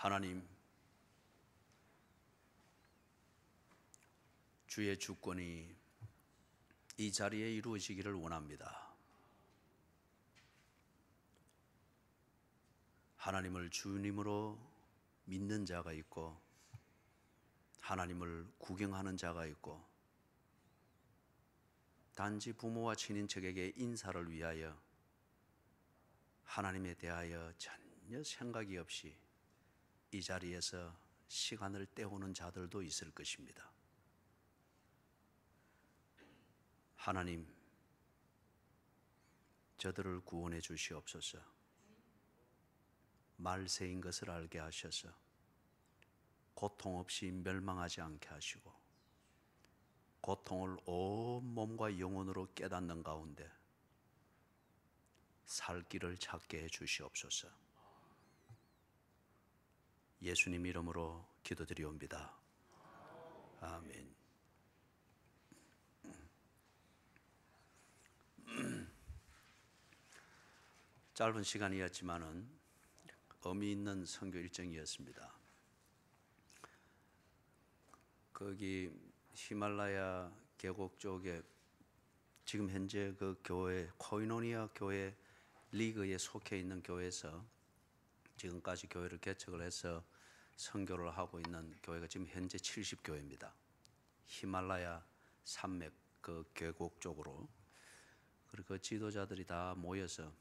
하나님, 주의 주권이 이 자리에 이루어지기를 원합니다. 하나님을 주님으로 믿는 자가 있고, 하나님을 구경하는 자가 있고, 단지 부모와 친인척에게 인사를 위하여 하나님에 대하여 전혀 생각이 없이 이 자리에서 시간을 때우는 자들도 있을 것입니다. 하나님, 저들을 구원해 주시옵소서. 말세인 것을 알게 하셔서 고통 없이 멸망하지 않게 하시고, 고통을 온 몸과 영혼으로 깨닫는 가운데 살 길을 찾게 해 주시옵소서. 예수님 이름으로 기도드리옵니다. 아멘. 짧은 시간이었지만은 의미 있는 선교 일정이었습니다. 거기 히말라야 계곡 쪽에 지금 현재 그 교회, 코이노니아 교회 리그에 속해 있는 교회에서 지금까지 교회를 개척을 해서 선교를 하고 있는 교회가 지금 현재 70교회입니다. 히말라야 산맥 그 계곡 쪽으로. 그리고 그 지도자들이 다 모여서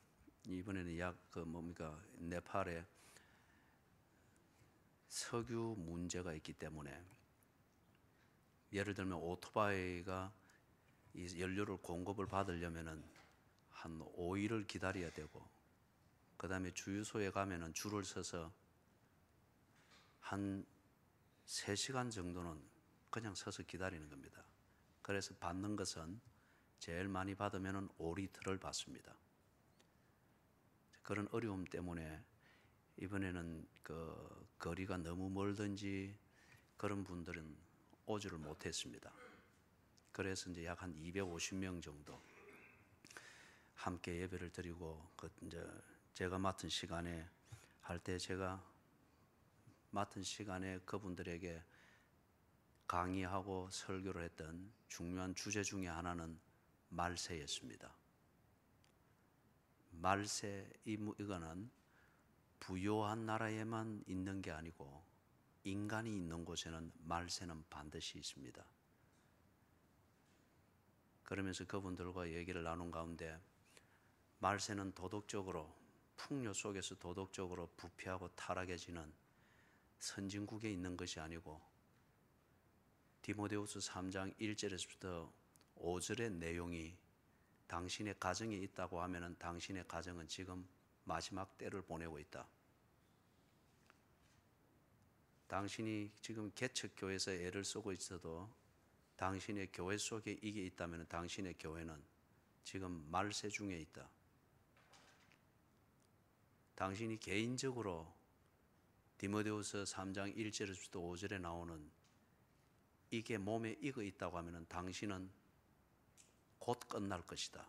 이번에는 네팔에 석유 문제가 있기 때문에, 예를 들면 오토바이가 이 연료를 공급을 받으려면은 한 5일을 기다려야 되고, 그 다음에 주유소에 가면은 줄을 서서 한 3시간 정도는 그냥 서서 기다리는 겁니다. 그래서 받는 것은 제일 많이 받으면은 5리터를 받습니다. 그런 어려움 때문에 이번에는 그 거리가 너무 멀든지 그런 분들은 오지를 못했습니다. 그래서 이제 약 한 250명 정도 함께 예배를 드리고, 제가 맡은 시간에 할 때 제가 맡은 시간에 그분들에게 강의하고 설교를 했던 중요한 주제 중에 하나는 말세였습니다. 말세, 이거는 부요한 나라에만 있는 게 아니고 인간이 있는 곳에는 말세는 반드시 있습니다. 그러면서 그분들과 얘기를 나눈 가운데 말세는 도덕적으로, 풍요 속에서 도덕적으로 부패하고 타락해지는 선진국에 있는 것이 아니고, 디모데후서 3장 1절에서부터 5절의 내용이 당신의 가정에 있다고 하면은 당신의 가정은 지금 마지막 때를 보내고 있다. 당신이 지금 개척교회에서 애를 쓰고 있어도 당신의 교회 속에 이게 있다면 당신의 교회는 지금 말세 중에 있다. 당신이 개인적으로 디모데후서 3장 1절에서부터 5절에 나오는 이게 몸에 익어 있다고 하면 당신은 곧 끝날 것이다.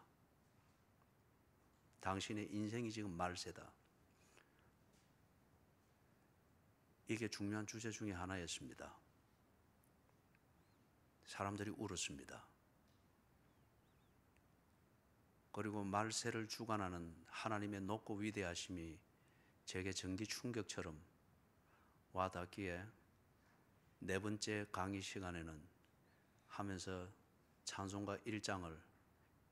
당신의 인생이 지금 말세다. 이게 중요한 주제 중에 하나였습니다. 사람들이 울었습니다. 그리고 말세를 주관하는 하나님의 높고 위대하심이 제게 전기 충격처럼 와닿기에, 4번째 강의 시간에는 하면서 찬송가 1장을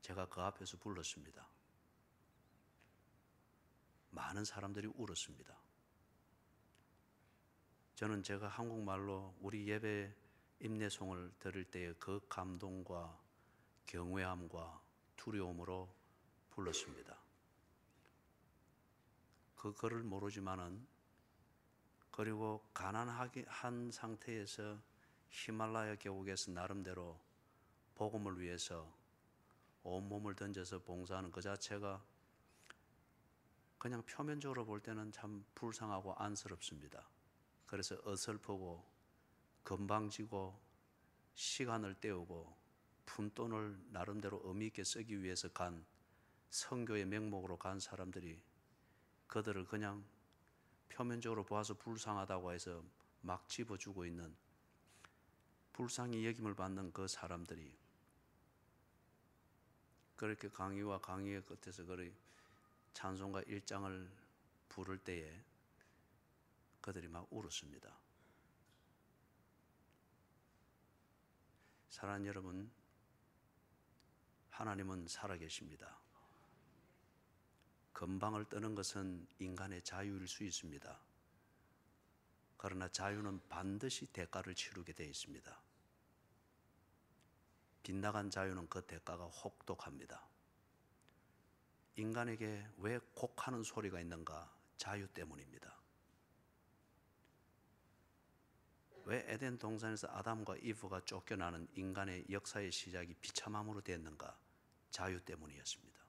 제가 그 앞에서 불렀습니다. 많은 사람들이 울었습니다. 저는 제가 한국말로 우리 예배 임내송을 들을 때의 그 감동과 경외함과 두려움으로 불렀습니다. 그거를 모르지만은, 그리고 가난한 상태에서 히말라야 계곡에서 나름대로 복음을 위해서 온몸을 던져서 봉사하는 그 자체가 그냥 표면적으로 볼 때는 참 불쌍하고 안쓰럽습니다. 그래서 어설프고 건방지고 시간을 때우고 푼돈을 나름대로 의미 있게 쓰기 위해서 간, 선교의 명목으로 간 사람들이 그들을 그냥 표면적으로 보아서 불쌍하다고 해서 막 집어주고 있는 불쌍히 여김을 받는 그 사람들이 그렇게 강의와 강의의 끝에서 그리 찬송가 1장을 부를 때에 그들이 막 울었습니다. 사랑하는 여러분, 하나님은 살아계십니다. 건방을 떠는 것은 인간의 자유일 수 있습니다. 그러나 자유는 반드시 대가를 치르게 되어 있습니다. 빗나간 자유는 그 대가가 혹독합니다. 인간에게 왜 곡하는 소리가 있는가? 자유 때문입니다. 왜 에덴 동산에서 아담과 이브가 쫓겨나는 인간의 역사의 시작이 비참함으로 됐는가? 자유 때문이었습니다.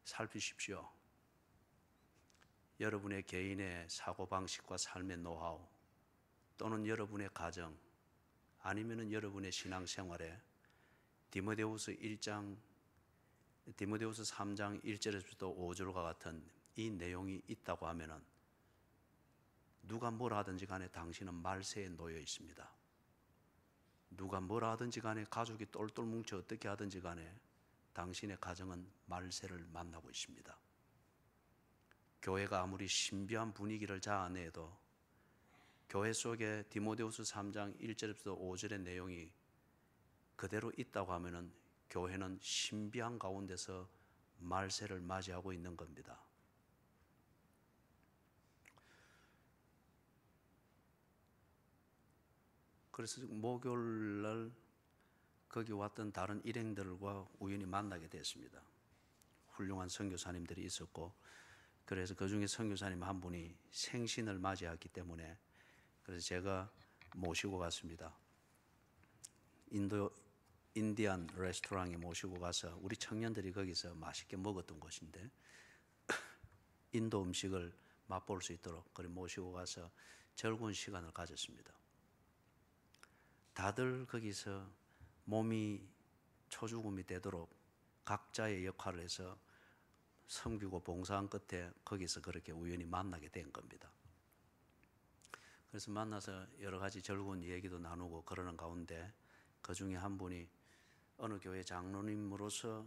살피십시오. 여러분의 개인의 사고방식과 삶의 노하우 또는 여러분의 가정 아니면 여러분의 신앙생활에 디모데후서 3장 1절에서부터 5절과 같은 이 내용이 있다고 하면은 누가 뭘 하든지 간에 당신은 말세에 놓여 있습니다. 누가 뭘 하든지 간에 가족이 똘똘 뭉쳐 어떻게 하든지 간에 당신의 가정은 말세를 만나고 있습니다. 교회가 아무리 신비한 분위기를 자아내도 교회 속에 디모데후서 3장 1절에서 5절의 내용이 그대로 있다고 하면은 교회는 신비한 가운데서 말세를 맞이하고 있는 겁니다. 그래서 목요일 날 거기 왔던 다른 일행들과 우연히 만나게 됐습니다. 훌륭한 선교사님들이 있었고 그래서 그 중에 선교사님 한 분이 생신을 맞이했기 때문에 그래서 제가 모시고 갔습니다. 인디안 레스토랑에 모시고 가서 우리 청년들이 거기서 맛있게 먹었던 곳인데 인도 음식을 맛볼 수 있도록 그래 모시고 가서 즐거운 시간을 가졌습니다. 다들 거기서 몸이 초죽음이 되도록 각자의 역할을 해서 섬기고 봉사한 끝에 거기서 그렇게 우연히 만나게 된 겁니다. 그래서 만나서 여러 가지 즐거운 얘기도 나누고 그러는 가운데 그 중에 한 분이 어느 교회 장로님으로서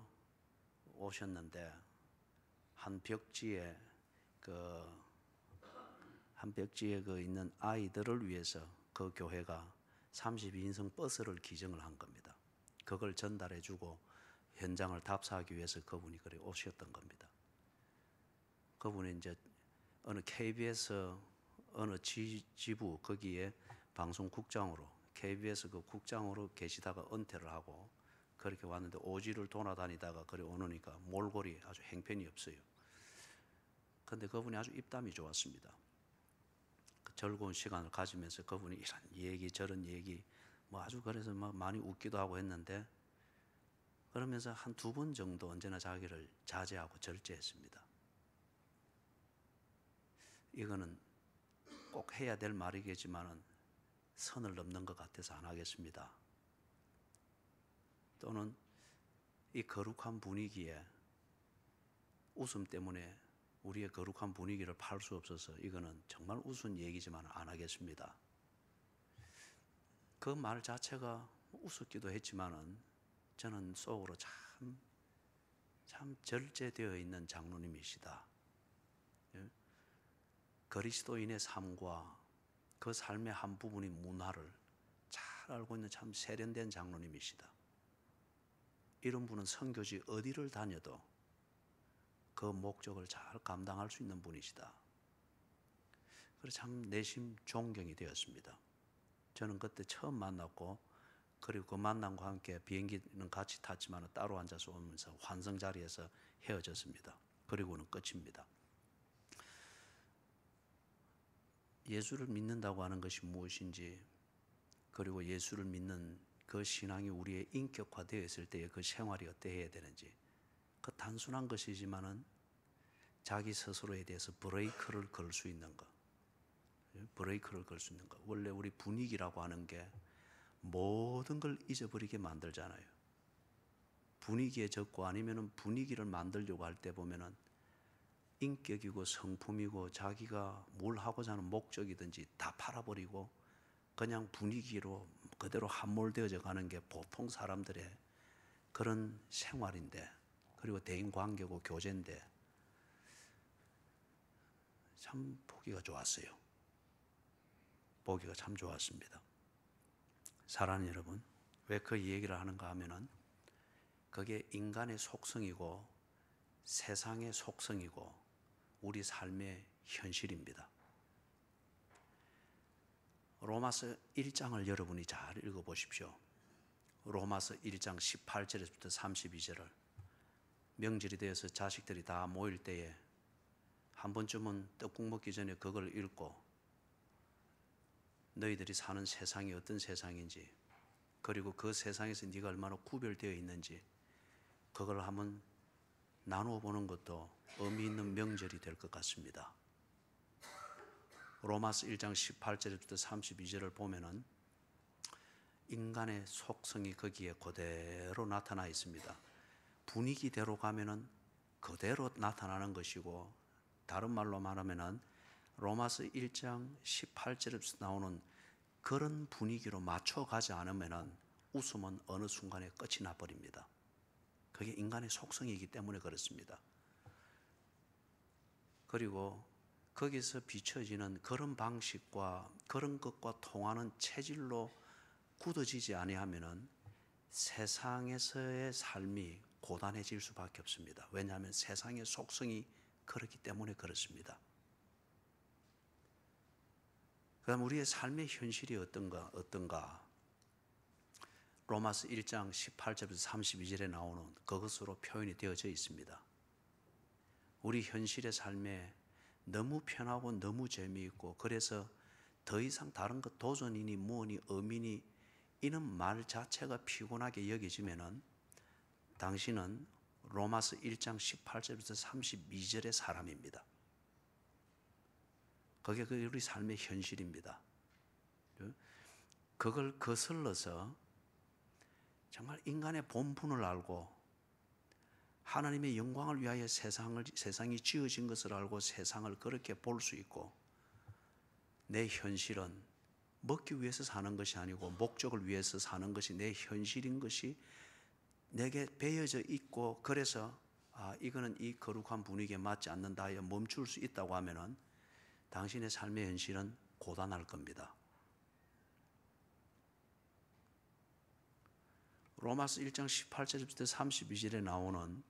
오셨는데 한 벽지에 있는 아이들을 위해서 그 교회가 32인승 버스를 기증을 한 겁니다. 그걸 전달해주고 현장을 답사하기 위해서 그분이 그래 오셨던 겁니다. 그분이 이제 어느 KBS 어느 지부 거기에 방송국장으로 KBS 그 국장으로 계시다가 은퇴를 하고 그렇게 왔는데 오지를 돌아다니다가 그래 오니까 몰골이 아주 행편이 없어요. 그런데 그분이 아주 입담이 좋았습니다. 그 즐거운 시간을 가지면서 그분이 이런 얘기 저런 얘기 뭐 아주 그래서 막 많이 웃기도 하고 했는데 그러면서 한 2번 정도 언제나 자기를 자제하고 절제했습니다. 이거는 꼭 해야 될 말이겠지만은 선을 넘는 것 같아서 안 하겠습니다. 또는 이 거룩한 분위기에 웃음 때문에 우리의 거룩한 분위기를 팔 수 없어서 이거는 정말 우스운 얘기지만 안 하겠습니다. 그 말 자체가 우습기도 했지만은 저는 속으로 참 절제되어 있는 장로님이시다. 그리스도인의 삶과 그 삶의 한 부분의 문화를 잘 알고 있는 참 세련된 장로님이시다. 이런 분은 선교지 어디를 다녀도 그 목적을 잘 감당할 수 있는 분이시다. 그래서 참 내심 존경이 되었습니다. 저는 그때 처음 만났고 그리고 그 만남과 함께 비행기는 같이 탔지만 따로 앉아서 오면서 환승 자리에서 헤어졌습니다. 그리고는 끝입니다. 예수를 믿는다고 하는 것이 무엇인지 그리고 예수를 믿는 그 신앙이 우리의 인격화되어 있을 때의 그 생활이 어떠해야 되는지 그 단순한 것이지만은 자기 스스로에 대해서 브레이크를 걸 수 있는 것. 브레이크를 걸 수 있는 것. 원래 우리 분위기라고 하는 게 모든 걸 잊어버리게 만들잖아요. 분위기에 젖고 아니면은 분위기를 만들려고 할 때 보면은 인격이고 성품이고 자기가 뭘 하고자 하는 목적이든지 다 팔아버리고 그냥 분위기로 그대로 함몰되어져 가는 게 보통 사람들의 그런 생활인데, 그리고 대인관계고 교제인데 참 보기가 좋았어요. 보기가 참 좋았습니다. 사랑하는 여러분, 왜 그 얘기를 하는가 하면은 그게 인간의 속성이고 세상의 속성이고 우리 삶의 현실입니다. 로마서 1장을 여러분이 잘 읽어보십시오. 로마서 1장 18절에서부터 32절을 명절이 되어서 자식들이 다 모일 때에 한 번쯤은 떡국 먹기 전에 그걸 읽고 너희들이 사는 세상이 어떤 세상인지, 그리고 그 세상에서 네가 얼마나 구별되어 있는지 그걸 한번 나누어 보는 것도 의미 있는 명절이 될 것 같습니다. 로마서 1장 18절부터 32절을 보면은 인간의 속성이 거기에 그대로 나타나 있습니다. 분위기대로 가면은 그대로 나타나는 것이고, 다른 말로 말하면은 로마서 1장 18절에서 나오는 그런 분위기로 맞춰가지 않으면은 웃음은 어느 순간에 끝이 나버립니다. 그게 인간의 속성이기 때문에 그렇습니다. 그리고 거기서 비춰지는 그런 방식과 그런 것과 통하는 체질로 굳어지지 아니하면은 세상에서의 삶이 고단해질 수밖에 없습니다. 왜냐하면 세상의 속성이 그렇기 때문에 그렇습니다. 그다음 우리의 삶의 현실이 어떤가? 로마서 1장 18절부터 32절에 나오는 그것으로 표현이 되어져 있습니다. 우리 현실의 삶에 너무 편하고 너무 재미있고, 그래서 더 이상 다른 것 도전이니 뭐니 의미니 이런 말 자체가 피곤하게 여겨지면은 당신은 로마서 1장 18절부터 32절의 사람입니다. 그게 우리 삶의 현실입니다. 그걸 거슬러서 정말 인간의 본분을 알고 하나님의 영광을 위하여 세상이 지어진 것을 알고 세상을 그렇게 볼 수 있고, 내 현실은 먹기 위해서 사는 것이 아니고 목적을 위해서 사는 것이 내 현실인 것이 내게 배어져 있고, 그래서 이거는 이 거룩한 분위기에 맞지 않는다 하여 멈출 수 있다고 하면은 당신의 삶의 현실은 고단할 겁니다. 로마서 1장 18절부터 32절에 나오는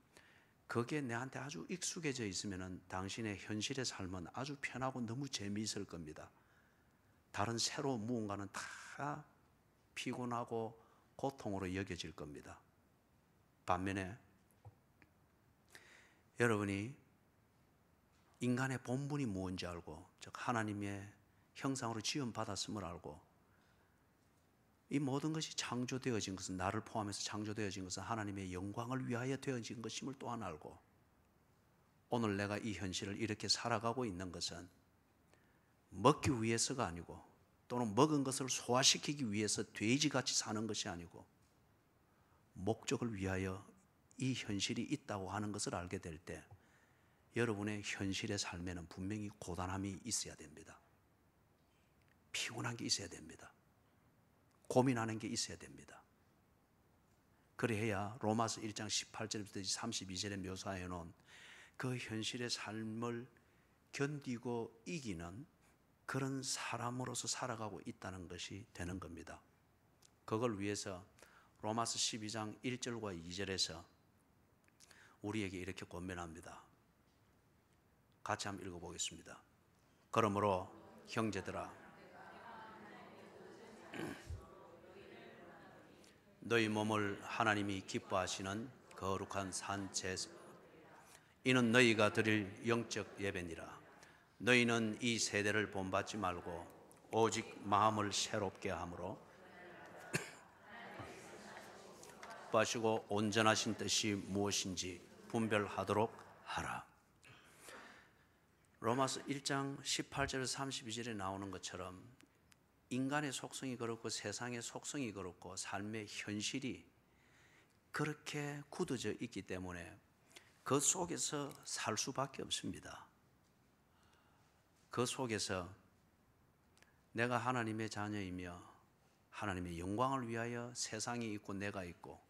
그게 내한테 아주 익숙해져 있으면은 당신의 현실의 삶은 아주 편하고 너무 재미있을 겁니다. 다른 새로운 무언가는 다 피곤하고 고통으로 여겨질 겁니다. 반면에 여러분이 인간의 본분이 무엇인지 알고, 즉 하나님의 형상으로 지음받았음을 알고, 이 모든 것이 창조되어진 것은, 나를 포함해서 창조되어진 것은 하나님의 영광을 위하여 되어진 것임을 또한 알고, 오늘 내가 이 현실을 이렇게 살아가고 있는 것은 먹기 위해서가 아니고, 또는 먹은 것을 소화시키기 위해서 돼지같이 사는 것이 아니고 목적을 위하여 이 현실이 있다고 하는 것을 알게 될 때 여러분의 현실의 삶에는 분명히 고단함이 있어야 됩니다. 피곤한 게 있어야 됩니다. 고민하는 게 있어야 됩니다. 그래야 로마서 1장 18절부터 32절에 묘사해 놓은 그 현실의 삶을 견디고 이기는 그런 사람으로서 살아가고 있다는 것이 되는 겁니다. 그걸 위해서 로마서 12장 1절과 2절에서 우리에게 이렇게 권면합니다. 같이 한번 읽어보겠습니다. 그러므로 형제들아, 너희 몸을 하나님이 기뻐하시는 거룩한 산 제사, 이는 너희가 드릴 영적 예배니라. 너희는 이 세대를 본받지 말고 오직 마음을 새롭게 함으로 기뻐하시고 온전하신 뜻이 무엇인지 분별하도록 하라. 로마서 1장 18절 32절에 나오는 것처럼 인간의 속성이 그렇고 세상의 속성이 그렇고 삶의 현실이 그렇게 굳어져 있기 때문에 그 속에서 살 수밖에 없습니다. 그 속에서 내가 하나님의 자녀이며 하나님의 영광을 위하여 세상이 있고 내가 있고,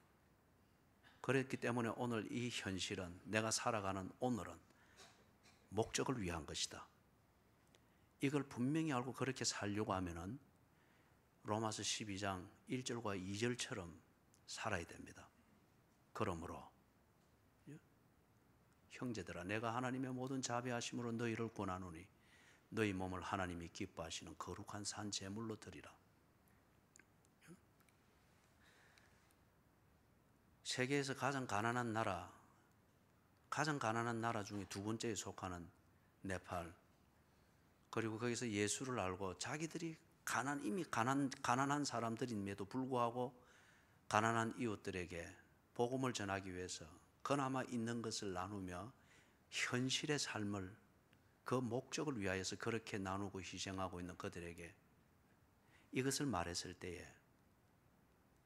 그랬기 때문에 오늘 이 현실은, 내가 살아가는 오늘은 목적을 위한 것이다. 이걸 분명히 알고 그렇게 살려고 하면은 로마서 12장 1절과 2절처럼 살아야 됩니다. 그러므로 형제들아, 내가 하나님의 모든 자비하심으로 너희를 권하노니 너희 몸을 하나님이 기뻐하시는 거룩한 산 제물로 드리라. 세계에서 가장 가난한 나라 중에 두 번째에 속하는 네팔, 그리고 거기서 예수를 알고 자기들이 이미 가난한 사람들임에도 불구하고 가난한 이웃들에게 복음을 전하기 위해서 그나마 있는 것을 나누며 현실의 삶을, 그 목적을 위하여서 그렇게 나누고 희생하고 있는 그들에게 이것을 말했을 때에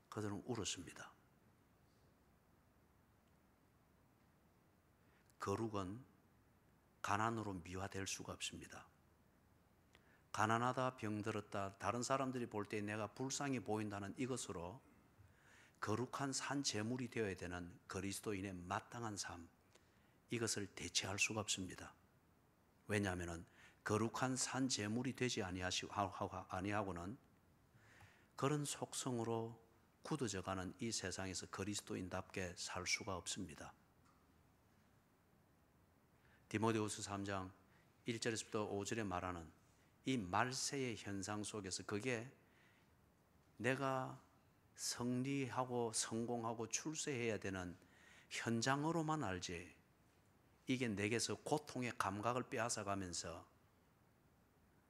그들은 울었습니다. 거룩은 가난으로 미화될 수가 없습니다. 가난하다, 병들었다, 다른 사람들이 볼 때 내가 불쌍히 보인다는 이것으로 거룩한 산 제물이 되어야 되는 그리스도인의 마땅한 삶, 이것을 대체할 수가 없습니다. 왜냐하면 거룩한 산 제물이 되지 아니하고는 그런 속성으로 굳어져가는 이 세상에서 그리스도인답게 살 수가 없습니다. 디모데후서 3장 1절에서부터 5절에 말하는 이 말세의 현상 속에서, 그게 내가 승리하고 성공하고 출세해야 되는 현장으로만 알지, 이게 내게서 고통의 감각을 빼앗아가면서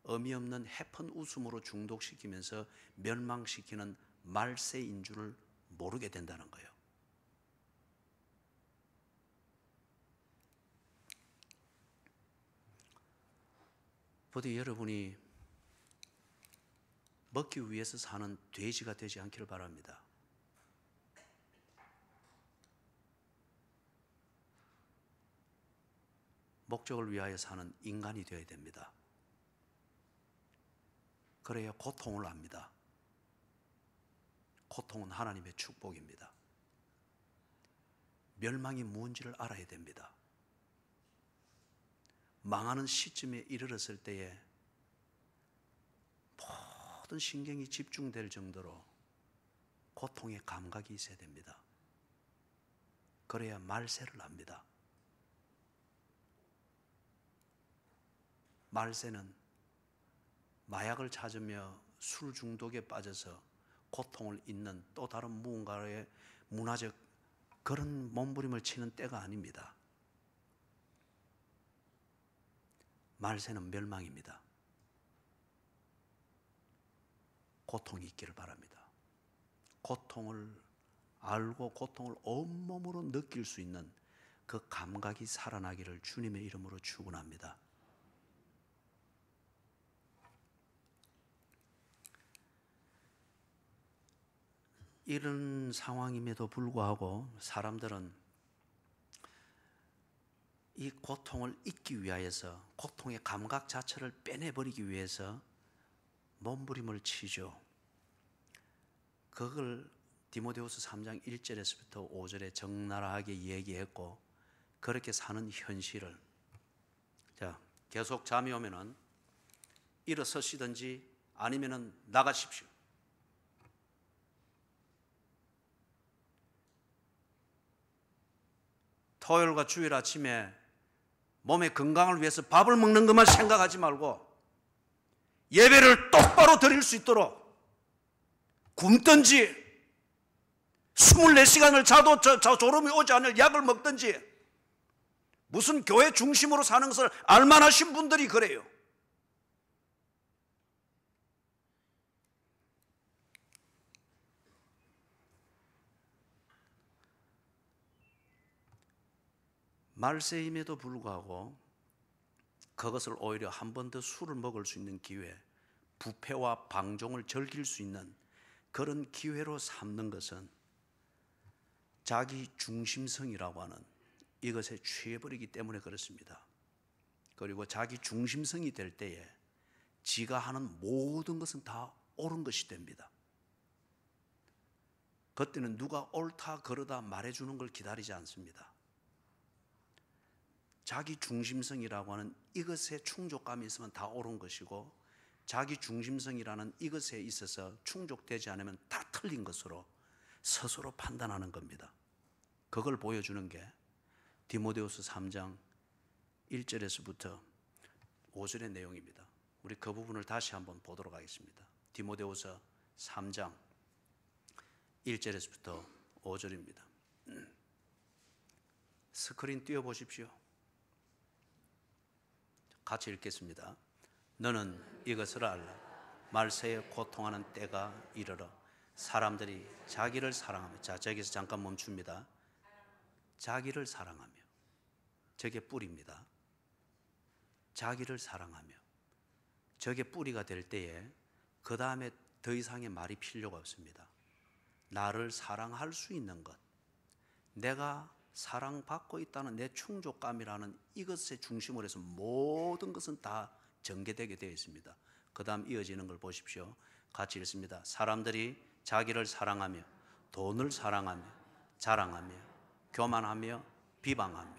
의미 없는 해픈 웃음으로 중독시키면서 멸망시키는 말세인 줄을 모르게 된다는 거예요. 부디 여러분이 먹기 위해서 사는 돼지가 되지 않기를 바랍니다. 목적을 위하여 사는 인간이 되어야 됩니다. 그래야 고통을 압니다. 고통은 하나님의 축복입니다. 멸망이 무엇인지를 알아야 됩니다. 망하는 시점에 이르렀을 때에 모든 신경이 집중될 정도로 고통의 감각이 있어야 됩니다. 그래야 말세를 압니다. 말세는 마약을 찾으며 술 중독에 빠져서 고통을 잊는 또 다른 무언가의 문화적 그런 몸부림을 치는 때가 아닙니다. 말세는 멸망입니다. 고통이 있기를 바랍니다. 고통을 알고 고통을 온몸으로 느낄 수 있는 그 감각이 살아나기를 주님의 이름으로 축원합니다. 이런 상황임에도 불구하고 사람들은 이 고통을 잊기 위하여서, 고통의 감각 자체를 빼내버리기 위해서 몸부림을 치죠. 그걸 디모데후서 3장 1절에서부터 5절에 적나라하게 얘기했고, 그렇게 사는 현실을, 자, 계속 잠이 오면은 일어서시든지 아니면은 나가십시오. 토요일과 주일 아침에 몸의 건강을 위해서 밥을 먹는 것만 생각하지 말고 예배를 똑바로 드릴 수 있도록 굶든지 24시간을 자도 졸음이 오지 않을 약을 먹든지, 무슨 교회 중심으로 사는 것을 알만하신 분들이 그래요. 말세임에도 불구하고 그것을 오히려 한 번 더 술을 먹을 수 있는 기회, 부패와 방종을 즐길 수 있는 그런 기회로 삼는 것은 자기 중심성이라고 하는 이것에 취해버리기 때문에 그렇습니다. 그리고 자기 중심성이 될 때에 지가 하는 모든 것은 다 옳은 것이 됩니다. 그때는 누가 옳다 그러다 말해주는 걸 기다리지 않습니다. 자기 중심성이라고 하는 이것에 충족감이 있으면 다 옳은 것이고, 자기 중심성이라는 이것에 있어서 충족되지 않으면 다 틀린 것으로 스스로 판단하는 겁니다. 그걸 보여주는 게 디모데후서 3장 1절에서부터 5절의 내용입니다. 우리 그 부분을 다시 한번 보도록 하겠습니다. 디모데후서 3장 1절에서부터 5절입니다. 스크린 띄워보십시오. 같이 읽겠습니다. 너는 이것을 알라. 말세에 고통하는 때가 이르러 사람들이 자기를 사랑하며, 자, 저기서 잠깐 멈춥니다. 자기를 사랑하며, 저게 뿌리입니다. 자기를 사랑하며, 저게 뿌리가 될 때에 그 다음에 더 이상의 말이 필요가 없습니다. 나를 사랑할 수 있는 것, 내가 사랑받고 있다는 내 충족감이라는 이것의 중심으로 해서 모든 것은 다 전개되게 되어 있습니다. 그 다음 이어지는 걸 보십시오. 같이 읽습니다. 사람들이 자기를 사랑하며, 돈을 사랑하며, 자랑하며, 교만하며, 비방하며,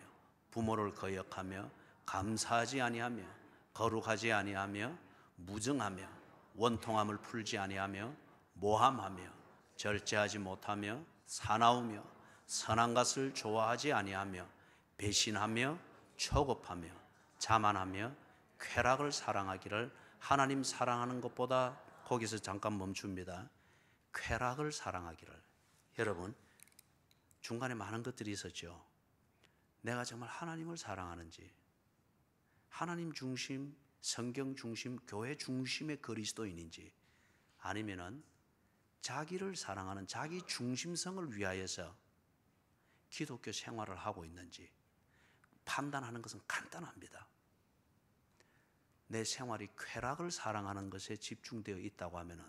부모를 거역하며, 감사하지 아니하며, 거룩하지 아니하며, 무증하며, 원통함을 풀지 아니하며, 모함하며, 절제하지 못하며, 사나우며, 선한 것을 좋아하지 아니하며, 배신하며, 초급하며, 자만하며, 쾌락을 사랑하기를, 하나님 사랑하는 것보다, 거기서 잠깐 멈춥니다. 쾌락을 사랑하기를. 여러분, 중간에 많은 것들이 있었죠. 내가 정말 하나님을 사랑하는지, 하나님 중심, 성경 중심, 교회 중심의 그리스도인인지, 아니면은 자기를 사랑하는 자기 중심성을 위하여서 기독교 생활을 하고 있는지 판단하는 것은 간단합니다. 내 생활이 쾌락을 사랑하는 것에 집중되어 있다고 하면은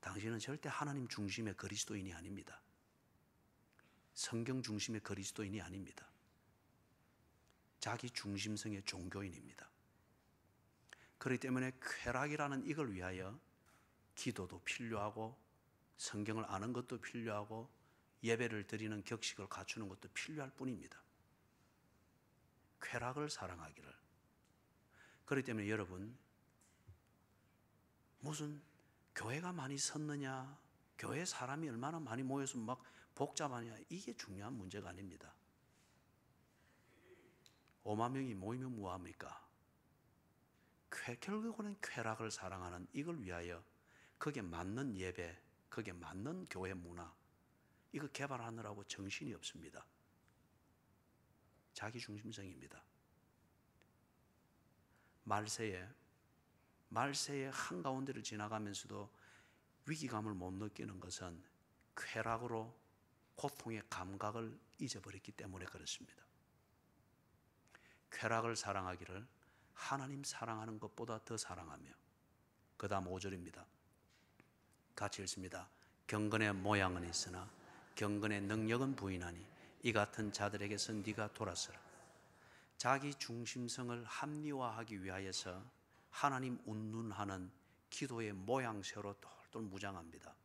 당신은 절대 하나님 중심의 그리스도인이 아닙니다. 성경 중심의 그리스도인이 아닙니다. 자기 중심성의 종교인입니다. 그렇기 때문에 쾌락이라는 이걸 위하여 기도도 필요하고, 성경을 아는 것도 필요하고, 예배를 드리는 격식을 갖추는 것도 필요할 뿐입니다. 쾌락을 사랑하기를. 그렇기 때문에 여러분, 무슨 교회가 많이 섰느냐, 교회 사람이 얼마나 많이 모여서 막 복잡하냐, 이게 중요한 문제가 아닙니다. 5만 명이 모이면 뭐합니까? 결국은 쾌락을 사랑하는 이걸 위하여 거기에 맞는 예배, 거기에 맞는 교회 문화, 이거 개발하느라고 정신이 없습니다. 자기 중심성입니다. 말세에 한가운데를 지나가면서도 위기감을 못 느끼는 것은 쾌락으로 고통의 감각을 잊어버렸기 때문에 그렇습니다. 쾌락을 사랑하기를 하나님 사랑하는 것보다 더 사랑하며, 그 다음 5절입니다. 같이 읽습니다. 경건의 모양은 있으나 경건의 능력은 부인하니 이 같은 자들에게서 네가 돌아서라. 자기 중심성을 합리화하기 위하여서 하나님 운운하는 기도의 모양새로 똘똘 무장합니다.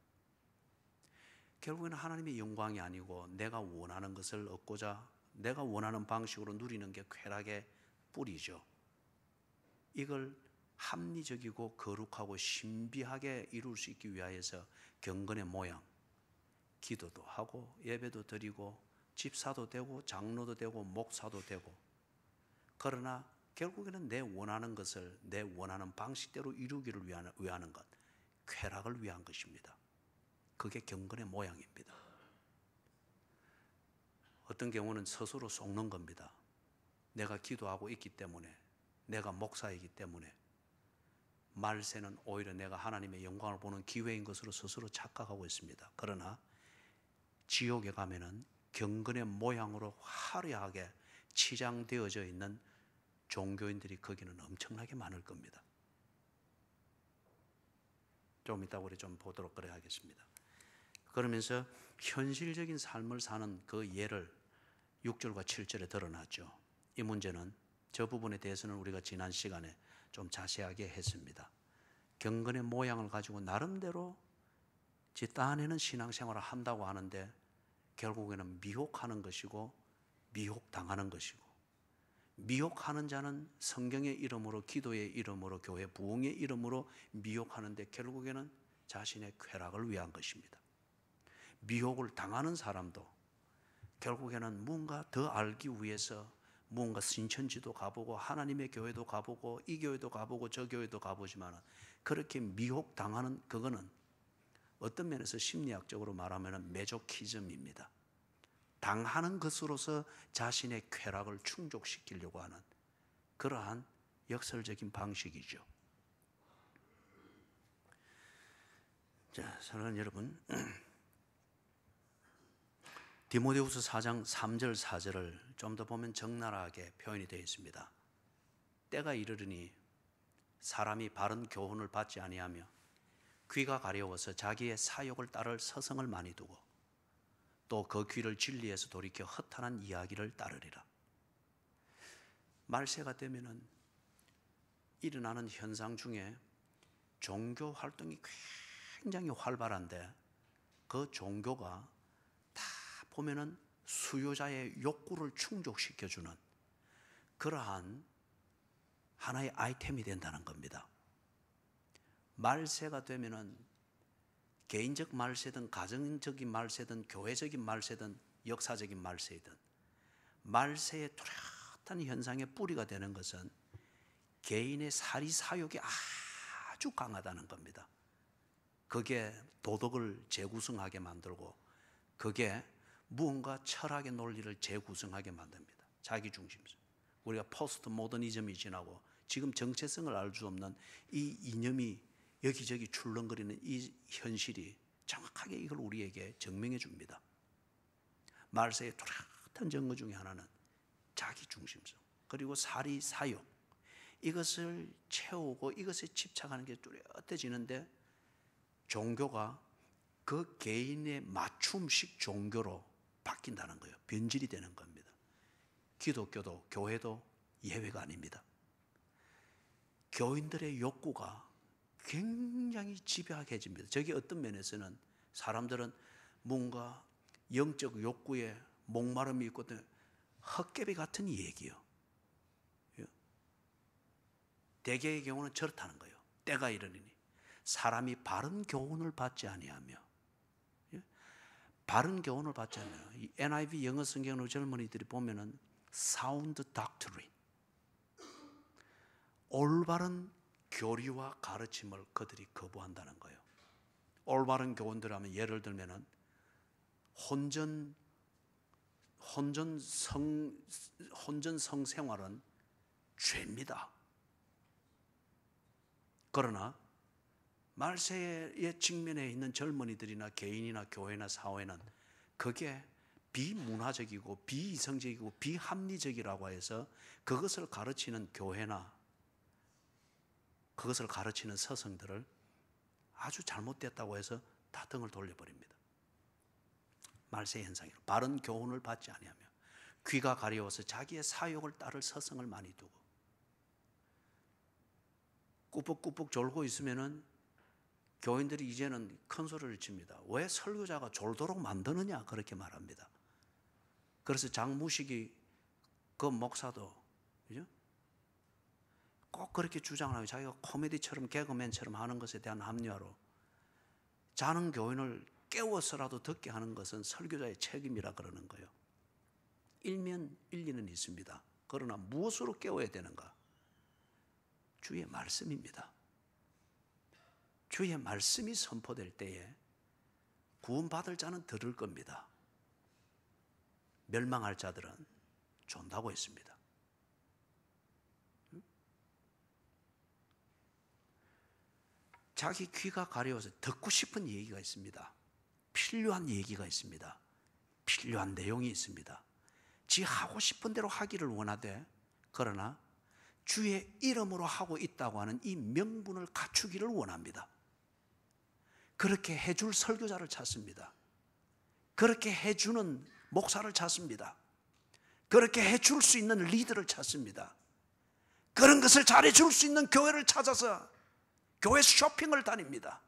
결국에는 하나님의 영광이 아니고 내가 원하는 것을 얻고자 내가 원하는 방식으로 누리는 게 쾌락의 뿌리죠. 이걸 합리적이고 거룩하고 신비하게 이룰 수 있기 위하여서 경건의 모양, 기도도 하고 예배도 드리고 집사도 되고 장로도 되고 목사도 되고, 그러나 결국에는 내 원하는 것을 내 원하는 방식대로 이루기를 위하는 것, 쾌락을 위한 것입니다. 그게 경건의 모양입니다. 어떤 경우는 스스로 속는 겁니다. 내가 기도하고 있기 때문에, 내가 목사이기 때문에 말세는 오히려 내가 하나님의 영광을 보는 기회인 것으로 스스로 착각하고 있습니다. 그러나 지옥에 가면은 경건의 모양으로 화려하게 치장되어져 있는 종교인들이 거기는 엄청나게 많을 겁니다. 좀 이따 우리 좀 보도록 그래야 하겠습니다. 그러면서 현실적인 삶을 사는 그 예를 6절과 7절에 드러났죠. 이 문제는 저 부분에 대해서는 우리가 지난 시간에 좀 자세하게 했습니다. 경건의 모양을 가지고 나름대로 지 딴에는 신앙생활을 한다고 하는데 결국에는 미혹하는 것이고 미혹당하는 것이고, 미혹하는 자는 성경의 이름으로, 기도의 이름으로, 교회 부흥의 이름으로 미혹하는데 결국에는 자신의 쾌락을 위한 것입니다. 미혹을 당하는 사람도 결국에는 뭔가 더 알기 위해서 뭔가 신천지도 가보고 하나님의 교회도 가보고 이 교회도 가보고 저 교회도 가보지만 그렇게 미혹당하는 그거는 어떤 면에서 심리학적으로 말하면 메조키즘입니다. 당하는 것으로서 자신의 쾌락을 충족시키려고 하는 그러한 역설적인 방식이죠. 자, 사랑하는 여러분, 디모데후서 4장 3절 4절을 좀 더 보면 적나라하게 표현이 되어 있습니다. 때가 이르르니 사람이 바른 교훈을 받지 아니하며 귀가 가려워서 자기의 사욕을 따를 서성을 많이 두고 또 그 귀를 진리에서 돌이켜 허탄한 이야기를 따르리라. 말세가 되면은 일어나는 현상 중에 종교 활동이 굉장히 활발한데 그 종교가 다 보면은 수요자의 욕구를 충족시켜주는 그러한 하나의 아이템이 된다는 겁니다. 말세가 되면은 개인적 말세든 가정적인 말세든 교회적인 말세든 역사적인 말세이든 말세의 뚜렷한 현상의 뿌리가 되는 것은 개인의 사리사욕이 아주 강하다는 겁니다. 그게 도덕을 재구성하게 만들고 그게 무언가 철학의 논리를 재구성하게 만듭니다. 자기중심성. 우리가 포스트 모더니즘이 지나고 지금 정체성을 알 수 없는 이 이념이 여기저기 출렁거리는 이 현실이 정확하게 이걸 우리에게 증명해 줍니다. 말세의 뚜렷한 증거 중에 하나는 자기중심성 그리고 사리사욕, 이것을 채우고 이것에 집착하는 게 뚜렷해지는데 종교가 그 개인의 맞춤식 종교로 바뀐다는 거예요. 변질이 되는 겁니다. 기독교도 교회도 예외가 아닙니다. 교인들의 욕구가 굉장히 집요해집니다. 저게 어떤 면에서는 사람들은 뭔가 영적 욕구에 목마름이 있고 헛개비 같은 얘기예요. 대개의 경우는 저렇다는 거예요. 때가 이르니 사람이 바른 교훈을 받지 아니하며, 바른 교훈을 받지 아니하며, 이 NIV 영어 성경으로 젊은이들이 보면은 sound doctrine, 올바른 교리와 가르침을 그들이 거부한다는 거예요. 올바른 교훈들 하면 예를 들면은 혼전 성생활은 죄입니다. 그러나 말세에 직면해 있는 젊은이들이나 개인이나 교회나 사회는 그게 비문화적이고 비이성적이고 비합리적이라고 해서 그것을 가르치는 교회나 그것을 가르치는 서성들을 아주 잘못됐다고 해서 다 등을 돌려버립니다. 말세 현상이로 바른 교훈을 받지 아니하며 귀가 가려워서 자기의 사욕을 따를 서성을 많이 두고 꾸벅꾸벅 졸고 있으면은 교인들이 이제는 큰 소리를 칩니다. 왜 설교자가 졸도록 만드느냐 그렇게 말합니다. 그래서 장무식이 그 목사도 그죠? 꼭 그렇게 주장을 하고 자기가 코미디처럼 개그맨처럼 하는 것에 대한 합리화로 자는 교인을 깨워서라도 듣게 하는 것은 설교자의 책임이라 그러는 거예요. 일면 일리는 있습니다. 그러나 무엇으로 깨워야 되는가? 주의 말씀입니다. 주의 말씀이 선포될 때에 구원받을 자는 들을 겁니다. 멸망할 자들은 존다고 했습니다. 자기 귀가 가려워서 듣고 싶은 얘기가 있습니다. 필요한 얘기가 있습니다. 필요한 내용이 있습니다. 지 하고 싶은 대로 하기를 원하되 그러나 주의 이름으로 하고 있다고 하는 이 명분을 갖추기를 원합니다. 그렇게 해줄 설교자를 찾습니다. 그렇게 해주는 목사를 찾습니다. 그렇게 해줄 수 있는 리더를 찾습니다. 그런 것을 잘해줄 수 있는 교회를 찾아서 교회 쇼핑을 다닙니다.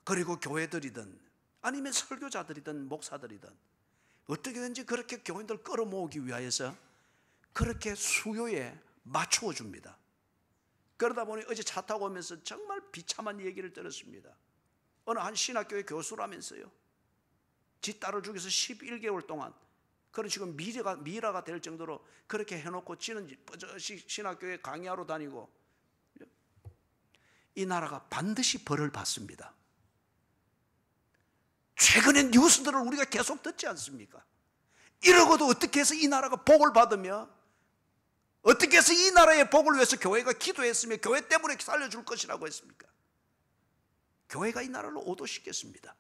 그리고 교회들이든 아니면 설교자들이든 목사들이든 어떻게든지 그렇게 교인들 끌어모으기 위하여서 그렇게 수요에 맞추어 줍니다. 그러다 보니 어제 차 타고 오면서 정말 비참한 얘기를 들었습니다. 어느 한 신학교의 교수라면서요, 지 딸을 죽여서 11개월 동안, 그런 지금 미라가 될 정도로 그렇게 해놓고 지는 버젓이 신학교에 강의하러 다니고, 이 나라가 반드시 벌을 받습니다. 최근의 뉴스들을 우리가 계속 듣지 않습니까? 이러고도 어떻게 해서 이 나라가 복을 받으며, 어떻게 해서 이 나라의 복을 위해서 교회가 기도했으며 교회 때문에 살려줄 것이라고 했습니까? 교회가 이 나라를 오도시켰습니다.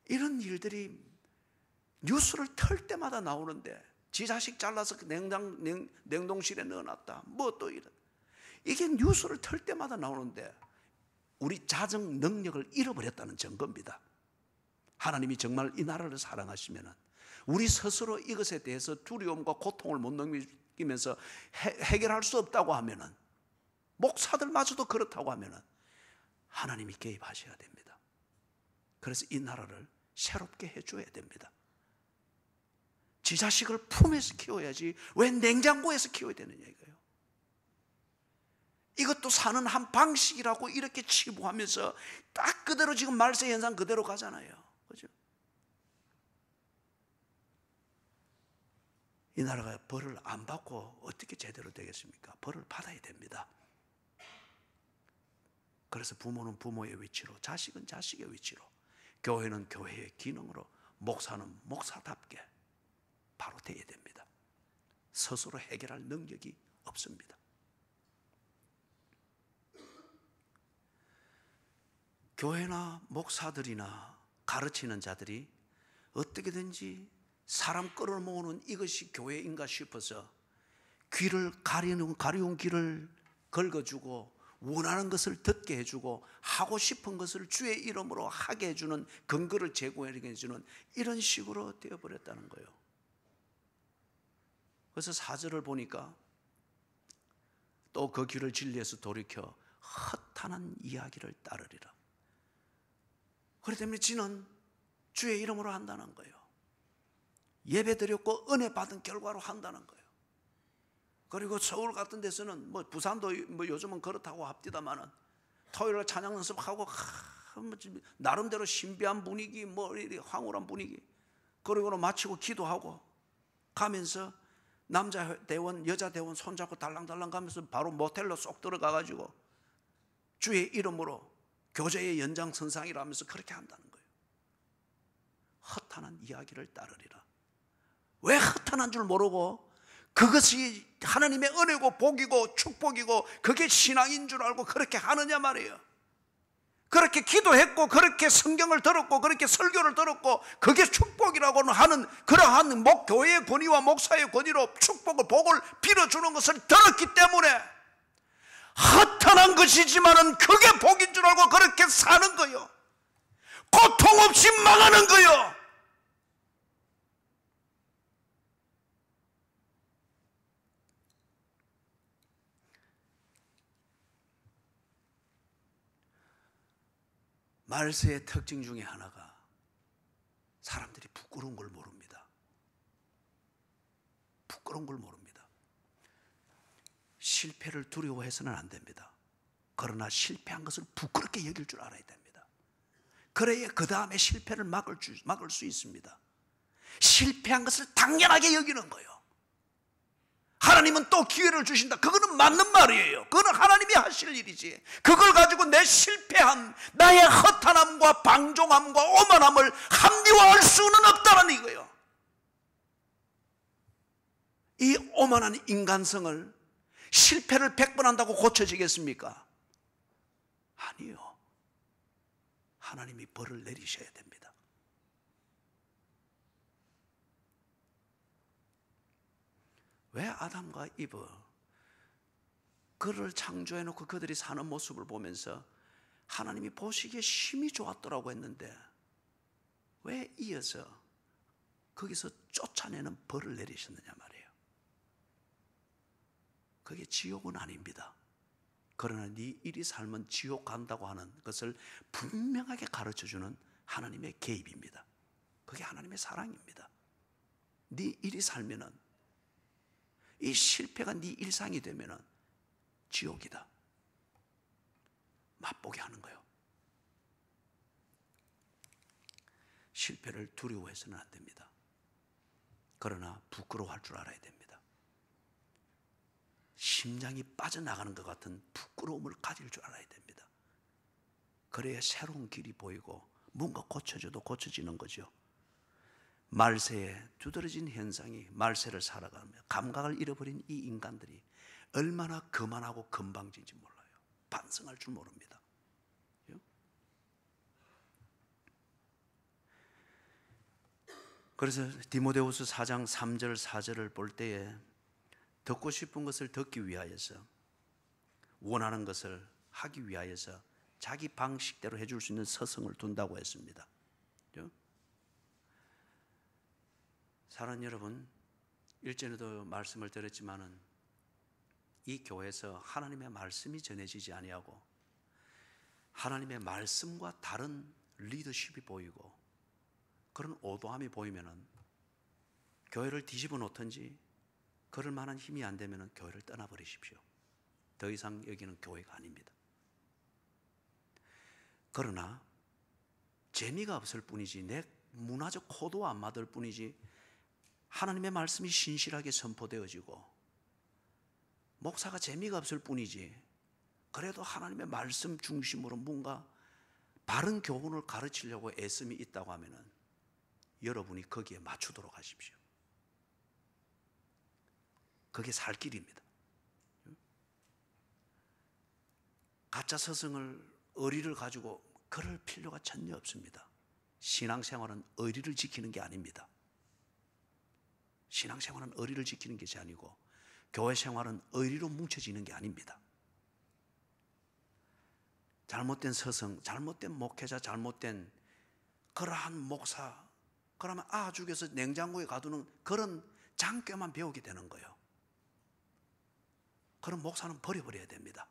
이런 일들이 뉴스를 틀 때마다 나오는데, 지 자식 잘라서 냉동실에 넣어놨다, 뭐 또 이런, 이게 뉴스를 틀 때마다 나오는데 우리 자정 능력을 잃어버렸다는 증거입니다. 하나님이 정말 이 나라를 사랑하시면 우리 스스로 이것에 대해서 두려움과 고통을 못 넘기면서 해결할 수 없다고 하면, 목사들마저도 그렇다고 하면 하나님이 개입하셔야 됩니다. 그래서 이 나라를 새롭게 해줘야 됩니다. 지 자식을 품에서 키워야지 왜 냉장고에서 키워야 되느냐 이거예요. 이것도 사는 한 방식이라고 이렇게 치부하면서 딱 그대로 지금 말세 현상 그대로 가잖아요. 그죠? 이 나라가 벌을 안 받고 어떻게 제대로 되겠습니까? 벌을 받아야 됩니다. 그래서 부모는 부모의 위치로, 자식은 자식의 위치로, 교회는 교회의 기능으로, 목사는 목사답게 바로 돼야 됩니다. 스스로 해결할 능력이 없습니다. 교회나 목사들이나 가르치는 자들이 어떻게든지 사람 끌어모으는 이것이 교회인가 싶어서 귀를 가려운 귀를 긁어주고 원하는 것을 듣게 해주고 하고 싶은 것을 주의 이름으로 하게 해주는 근거를 제공해주는 이런 식으로 되어버렸다는 거예요. 그래서 4절을 보니까 또 그 귀를 진리에서 돌이켜 허탄한 이야기를 따르리라. 그렇기 때문에 지는 주의 이름으로 한다는 거예요. 예배 드렸고 은혜 받은 결과로 한다는 거예요. 그리고 서울 같은 데서는 뭐 부산도 뭐 요즘은 그렇다고 합디다마는 토요일에 찬양 연습하고 나름대로 신비한 분위기, 뭐 이렇게 황홀한 분위기, 그리고 마치고 기도하고 가면서 남자 대원 여자 대원 손잡고 달랑달랑 가면서 바로 모텔로 쏙 들어가 가지고 주의 이름으로 교제의 연장선상이라면서 그렇게 한다는 거예요. 허탄한 이야기를 따르리라. 왜 허탄한 줄 모르고 그것이 하나님의 은혜고 복이고 축복이고 그게 신앙인 줄 알고 그렇게 하느냐 말이에요. 그렇게 기도했고 그렇게 성경을 들었고 그렇게 설교를 들었고 그게 축복이라고는 하는 그러한 교회의 권위와 목사의 권위로 축복을 복을 빌어주는 것을 들었기 때문에 허탄한 것이지만은 그게 복인 줄 알고 그렇게 사는 거요. 고통 없이 망하는 거요. 말세의 특징 중에 하나가 사람들이 부끄러운 걸 모릅니다. 부끄러운 걸 모릅니다. 실패를 두려워해서는 안 됩니다. 그러나 실패한 것을 부끄럽게 여길 줄 알아야 됩니다. 그래야 그 다음에 실패를 막을 수 있습니다. 실패한 것을 당연하게 여기는 거예요. 하나님은 또 기회를 주신다. 그거는 맞는 말이에요. 그거는 하나님이 하실 일이지. 그걸 가지고 내 실패함, 나의 허탄함과 방종함과 오만함을 합리화할 수는 없다는 이거예요. 이 오만한 인간성을 실패를 100번 한다고 고쳐지겠습니까? 아니요. 하나님이 벌을 내리셔야 됩니다. 왜 아담과 이브 그를 창조해놓고 그들이 사는 모습을 보면서 하나님이 보시기에 심히 좋았더라고 했는데 왜 이어서 거기서 쫓아내는 벌을 내리셨느냐 말이에요. 그게 지옥은 아닙니다. 그러나 네 일이 살면 지옥 간다고 하는 것을 분명하게 가르쳐주는 하나님의 개입입니다. 그게 하나님의 사랑입니다. 네 일이 살면은, 이 실패가 네 일상이 되면은 지옥이다. 맛보게 하는 거예요. 실패를 두려워해서는 안 됩니다. 그러나 부끄러워할 줄 알아야 됩니다. 심장이 빠져나가는 것 같은 부끄러움을 가질 줄 알아야 됩니다. 그래야 새로운 길이 보이고 뭔가 고쳐져도 고쳐지는 거죠. 말세에 두드러진 현상이, 말세를 살아가며 감각을 잃어버린 이 인간들이 얼마나 거만하고 건방진지 몰라요. 반성할 줄 모릅니다. 그래서 디모데후서 4장 3절 4절을 볼 때에 듣고 싶은 것을 듣기 위하여서, 원하는 것을 하기 위하여서 자기 방식대로 해줄 수 있는 서성을 둔다고 했습니다. 사랑하는 여러분, 일전에도 말씀을 드렸지만은 이 교회에서 하나님의 말씀이 전해지지 아니하고 하나님의 말씀과 다른 리더십이 보이고 그런 오도함이 보이면은 교회를 뒤집어 놓든지 그럴 만한 힘이 안 되면은 교회를 떠나버리십시오. 더 이상 여기는 교회가 아닙니다. 그러나 재미가 없을 뿐이지, 내 문화적 코드와 안 맞을 뿐이지, 하나님의 말씀이 신실하게 선포되어지고 목사가 재미가 없을 뿐이지, 그래도 하나님의 말씀 중심으로 뭔가 바른 교훈을 가르치려고 애씀이 있다고 하면은 여러분이 거기에 맞추도록 하십시오. 그게 살 길입니다. 가짜 스승을, 의리를 가지고 그럴 필요가 전혀 없습니다. 신앙생활은 의리를 지키는 게 아닙니다. 신앙생활은 의리를 지키는 것이 아니고 교회 생활은 의리로 뭉쳐지는 게 아닙니다. 잘못된 스승, 잘못된 목회자, 잘못된 그러한 목사, 그러면 죽여서 냉장고에 가두는 그런 장꾀만 배우게 되는 거예요. 그런 목사는 버려버려야 됩니다.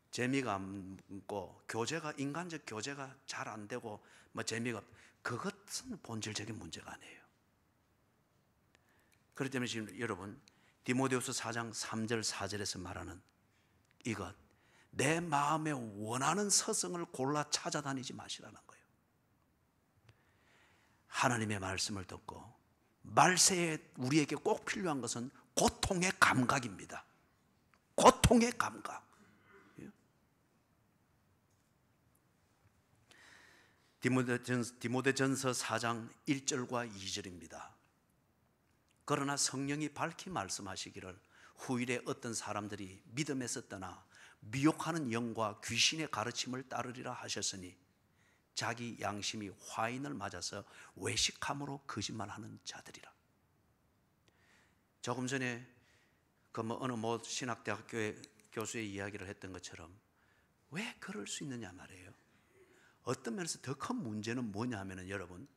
재미가 없고 교제가, 인간적 교제가 잘 안 되고 재미가, 그것은 본질적인 문제가 아니에요. 그렇기 때문에 지금 여러분, 디모데후서 4장 3절 4절에서 말하는 이것, 내 마음에 원하는 서성을 골라 찾아다니지 마시라는 거예요. 하나님의 말씀을 듣고 말세에 우리에게 꼭 필요한 것은 고통의 감각입니다. 고통의 감각. 디모데전서 4장 1절과 2절입니다. 그러나 성령이 밝히 말씀하시기를 후일에 어떤 사람들이 믿음에서 떠나 미혹하는 영과 귀신의 가르침을 따르리라 하셨으니 자기 양심이 화인을 맞아서 외식함으로 거짓말하는 자들이라. 조금 전에 어느 신학대학교의 교수의 이야기를 했던 것처럼 왜 그럴 수 있느냐 말이에요. 어떤 면에서 더 큰 문제는 뭐냐 하면은, 여러분,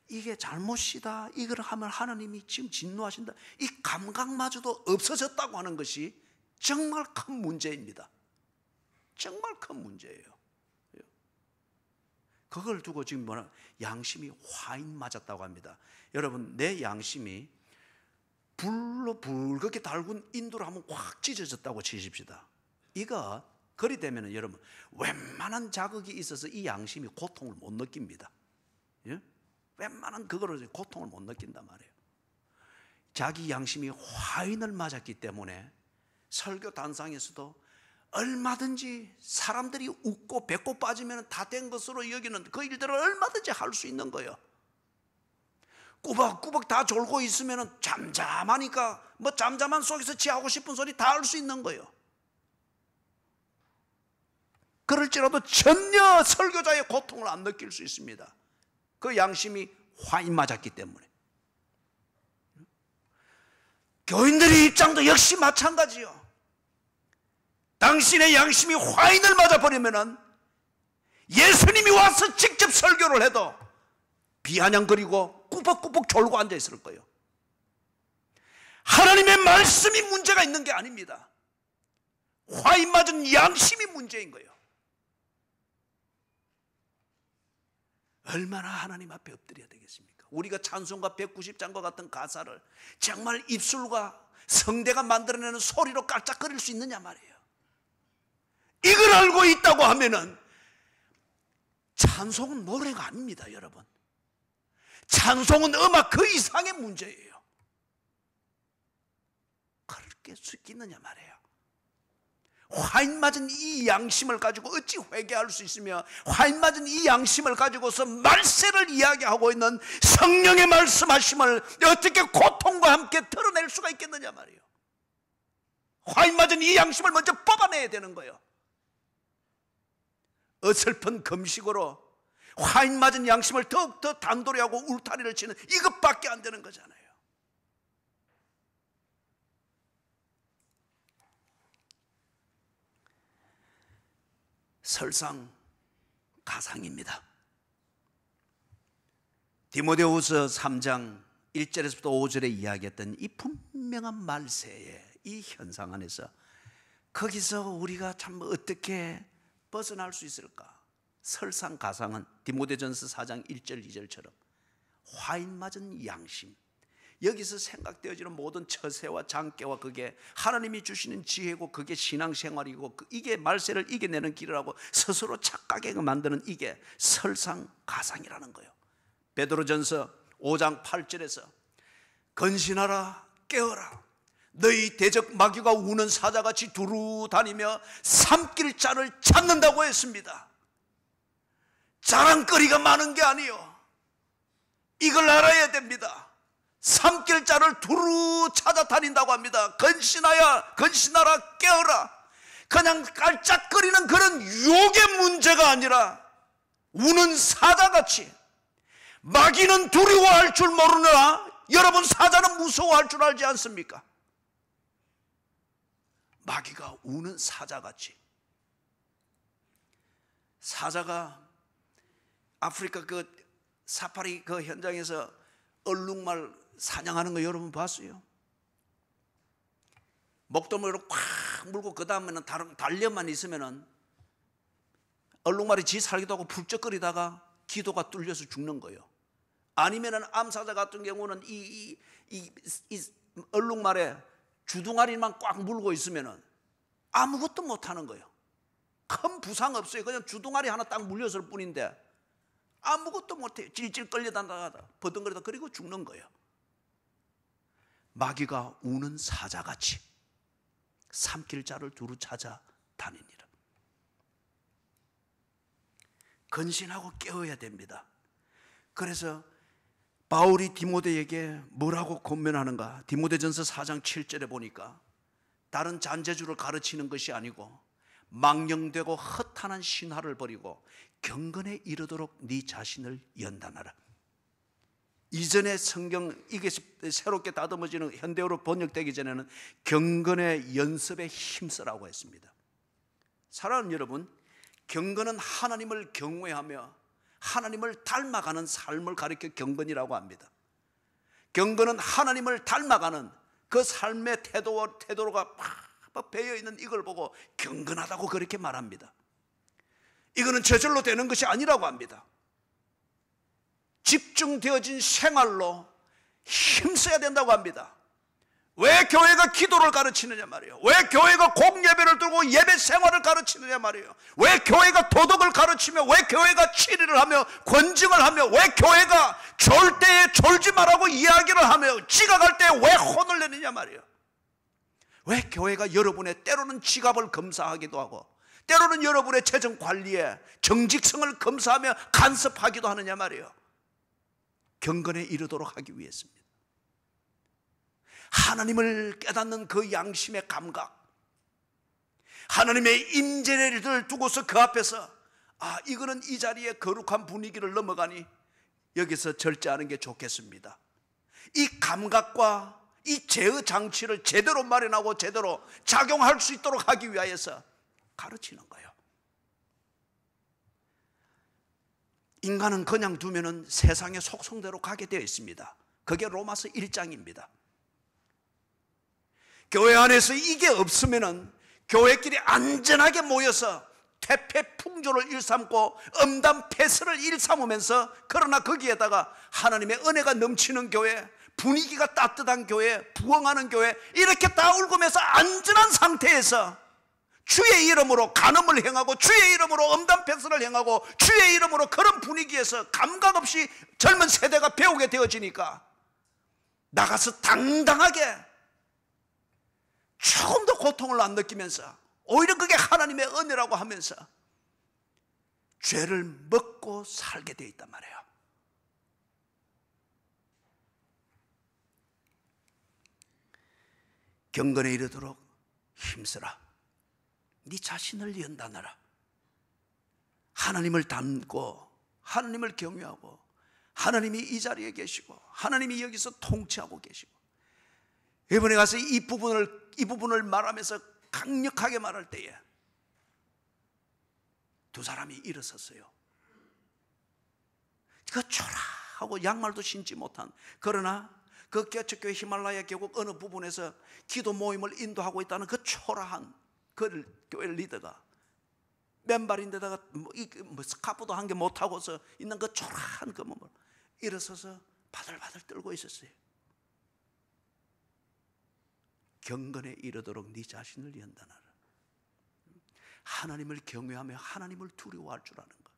이게 잘못이다, 이걸 하면 하나님이 지금 진노하신다, 이 감각마저도 없어졌다고 하는 것이 정말 큰 문제입니다. 정말 큰 문제예요. 그걸 두고 지금 양심이 화인 맞았다고 합니다. 여러분, 내 양심이 불로 붉게 달군 인도로 한번 확 찢어졌다고 치십시다. 이거 그리 되면은 여러분, 웬만한 자극이 있어서 이 양심이 고통을 못 느낍니다. 예? 웬만한 그거로 고통을 못 느낀단 말이에요. 자기 양심이 화인을 맞았기 때문에 설교 단상에서도 얼마든지 사람들이 웃고 배꼽 빠지면 다 된 것으로 여기는 그 일들을 얼마든지 할 수 있는 거예요. 꾸벅꾸벅 다 졸고 있으면 잠잠하니까 잠잠한 속에서 지 하고 싶은 소리 다 할 수 있는 거예요. 그럴지라도 전혀 설교자의 고통을 안 느낄 수 있습니다. 그 양심이 화인 맞았기 때문에. 교인들의 입장도 역시 마찬가지요. 당신의 양심이 화인을 맞아버리면은 예수님이 와서 직접 설교를 해도 비아냥거리고 꾸벅꾸벅 졸고 앉아있을 거예요. 하나님의 말씀이 문제가 있는 게 아닙니다. 화인 맞은 양심이 문제인 거예요. 얼마나 하나님 앞에 엎드려야 되겠습니까? 우리가 찬송가 190장과 같은 가사를 정말 입술과 성대가 만들어내는 소리로 깔짝거릴 수 있느냐 말이에요. 이걸 알고 있다고 하면은 찬송은 노래가 아닙니다, 여러분. 찬송은 음악 그 이상의 문제예요. 그렇게 수 있느냐 말이에요. 화인 맞은 이 양심을 가지고 어찌 회개할 수 있으며, 화인 맞은 이 양심을 가지고서 말세를 이야기하고 있는 성령의 말씀하심을 어떻게 고통과 함께 드러낼 수가 있겠느냐 말이에요. 화인 맞은 이 양심을 먼저 뽑아내야 되는 거예요. 어설픈 금식으로 화인 맞은 양심을 더욱더 단도리 하고 울타리를 치는 이것밖에 안 되는 거잖아요. 설상가상입니다. 디모데후서 3장 1절에서부터 5절에 이야기했던 이 분명한 말세의 이 현상 안에서 거기서 우리가 참 어떻게 벗어날 수 있을까? 설상가상은 디모데전서 4장 1절 2절처럼 화인 맞은 양심, 여기서 생각되어지는 모든 처세와 장깨와 그게 하나님이 주시는 지혜고 그게 신앙생활이고 이게 말세를 이겨내는 길이라고 스스로 착각하게 만드는 이게 설상가상이라는 거예요. 베드로전서 5장 8절에서 건신하라 깨어라 너희 대적 마귀가 우는 사자같이 두루 다니며 삼킬 자를 찾는다고 했습니다. 자랑거리가 많은 게 아니요, 이걸 알아야 됩니다. 삼킬 자를 두루 찾아다닌다고 합니다. 건신하라 깨어라. 그냥 깔짝거리는 그런 유혹의 문제가 아니라 우는 사자같이, 마귀는 두려워할 줄 모르나 여러분 사자는 무서워할 줄 알지 않습니까? 마귀가 우는 사자같이. 사자가 아프리카 그 사파리 그 현장에서 얼룩말 사냥하는 거 여러분 봤어요? 목도머리로 꽉 물고 그 다음에는 달려만 있으면은 얼룩말이 지 살기도 하고 불쩍거리다가 기도가 뚫려서 죽는 거예요. 아니면은 암사자 같은 경우는 이 얼룩말에 주둥아리만 꽉 물고 있으면은 아무것도 못 하는 거예요. 큰 부상 없어요. 그냥 주둥아리 하나 딱 물렸을 뿐인데 아무것도 못해요. 질질 끌려다니다가 버둥거리다 그리고 죽는 거예요. 마귀가 우는 사자같이 삼킬 자를 두루 찾아 다니니라. 근신하고 깨어야 됩니다. 그래서 바울이 디모데에게 뭐라고 권면하는가? 디모데전서 4장 7절에 보니까 다른 잔재주를 가르치는 것이 아니고 망령되고 허탄한 신화를 버리고 경건에 이르도록 네 자신을 연단하라. 이전에 성경 이게 새롭게 다듬어지는 현대어로 번역되기 전에는 경건의 연습에 힘쓰라고 했습니다. 사랑하는 여러분, 경건은 하나님을 경외하며 하나님을 닮아가는 삶을 가리켜 경건이라고 합니다. 경건은 하나님을 닮아가는 그 삶의 태도가 팍 배어있는 이걸 보고 경건하다고 그렇게 말합니다. 이거는 저절로 되는 것이 아니라고 합니다. 집중되어진 생활로 힘써야 된다고 합니다. 왜 교회가 기도를 가르치느냐 말이에요. 왜 교회가 공예배를 들고 예배 생활을 가르치느냐 말이에요. 왜 교회가 도덕을 가르치며, 왜 교회가 치리를 하며 권징을 하며, 왜 교회가 졸 때에 졸지 말라고 이야기를 하며 지각할 때 왜 혼을 내느냐 말이에요. 왜 교회가 여러분의 때로는 지갑을 검사하기도 하고 때로는 여러분의 재정 관리에 정직성을 검사하며 간섭하기도 하느냐 말이에요. 경건에 이르도록 하기 위해서입니다. 하나님을 깨닫는 그 양심의 감각, 하나님의 임재를 두고서 그 앞에서 이거는 이 자리에 거룩한 분위기를 넘어가니 여기서 절제하는 게 좋겠습니다. 이 감각과 이 제어 장치를 제대로 마련하고 제대로 작용할 수 있도록 하기 위하여서 가르치는 거예요. 인간은 그냥 두면은 세상의 속성대로 가게 되어 있습니다. 그게 로마서 1장입니다. 교회 안에서 이게 없으면은 교회끼리 안전하게 모여서 태폐풍조를 일삼고 음담패설을 일삼으면서, 그러나 거기에다가 하나님의 은혜가 넘치는 교회, 분위기가 따뜻한 교회, 부흥하는 교회, 이렇게 다 얽으면서 안전한 상태에서 주의 이름으로 간음을 행하고 주의 이름으로 음담패설을 행하고 주의 이름으로 그런 분위기에서 감각 없이 젊은 세대가 배우게 되어지니까 나가서 당당하게 조금도 고통을 안 느끼면서 오히려 그게 하나님의 은혜라고 하면서 죄를 먹고 살게 되어 있단 말이에요. 경건에 이르도록 힘쓰라. 네 자신을 연단하라. 하나님을 닮고 하나님을 경외하고 하나님이 이 자리에 계시고 하나님이 여기서 통치하고 계시고, 이번에 가서 이 부분을 말하면서 강력하게 말할 때에 두 사람이 일어섰어요. 그 초라하고 양말도 신지 못한, 그러나 그 개척교회 히말라야 계곡 어느 부분에서 기도 모임을 인도하고 있다는 그 초라한 그 교회 리더가 맨발인데다가 스카프도 한 개 못하고서 있는 그 초라한 그 몸을 일어서서 바들바들 떨고 있었어요. 경건에 이르도록 네 자신을 연단하라. 하나님을 경외하며 하나님을 두려워할 줄 아는 것,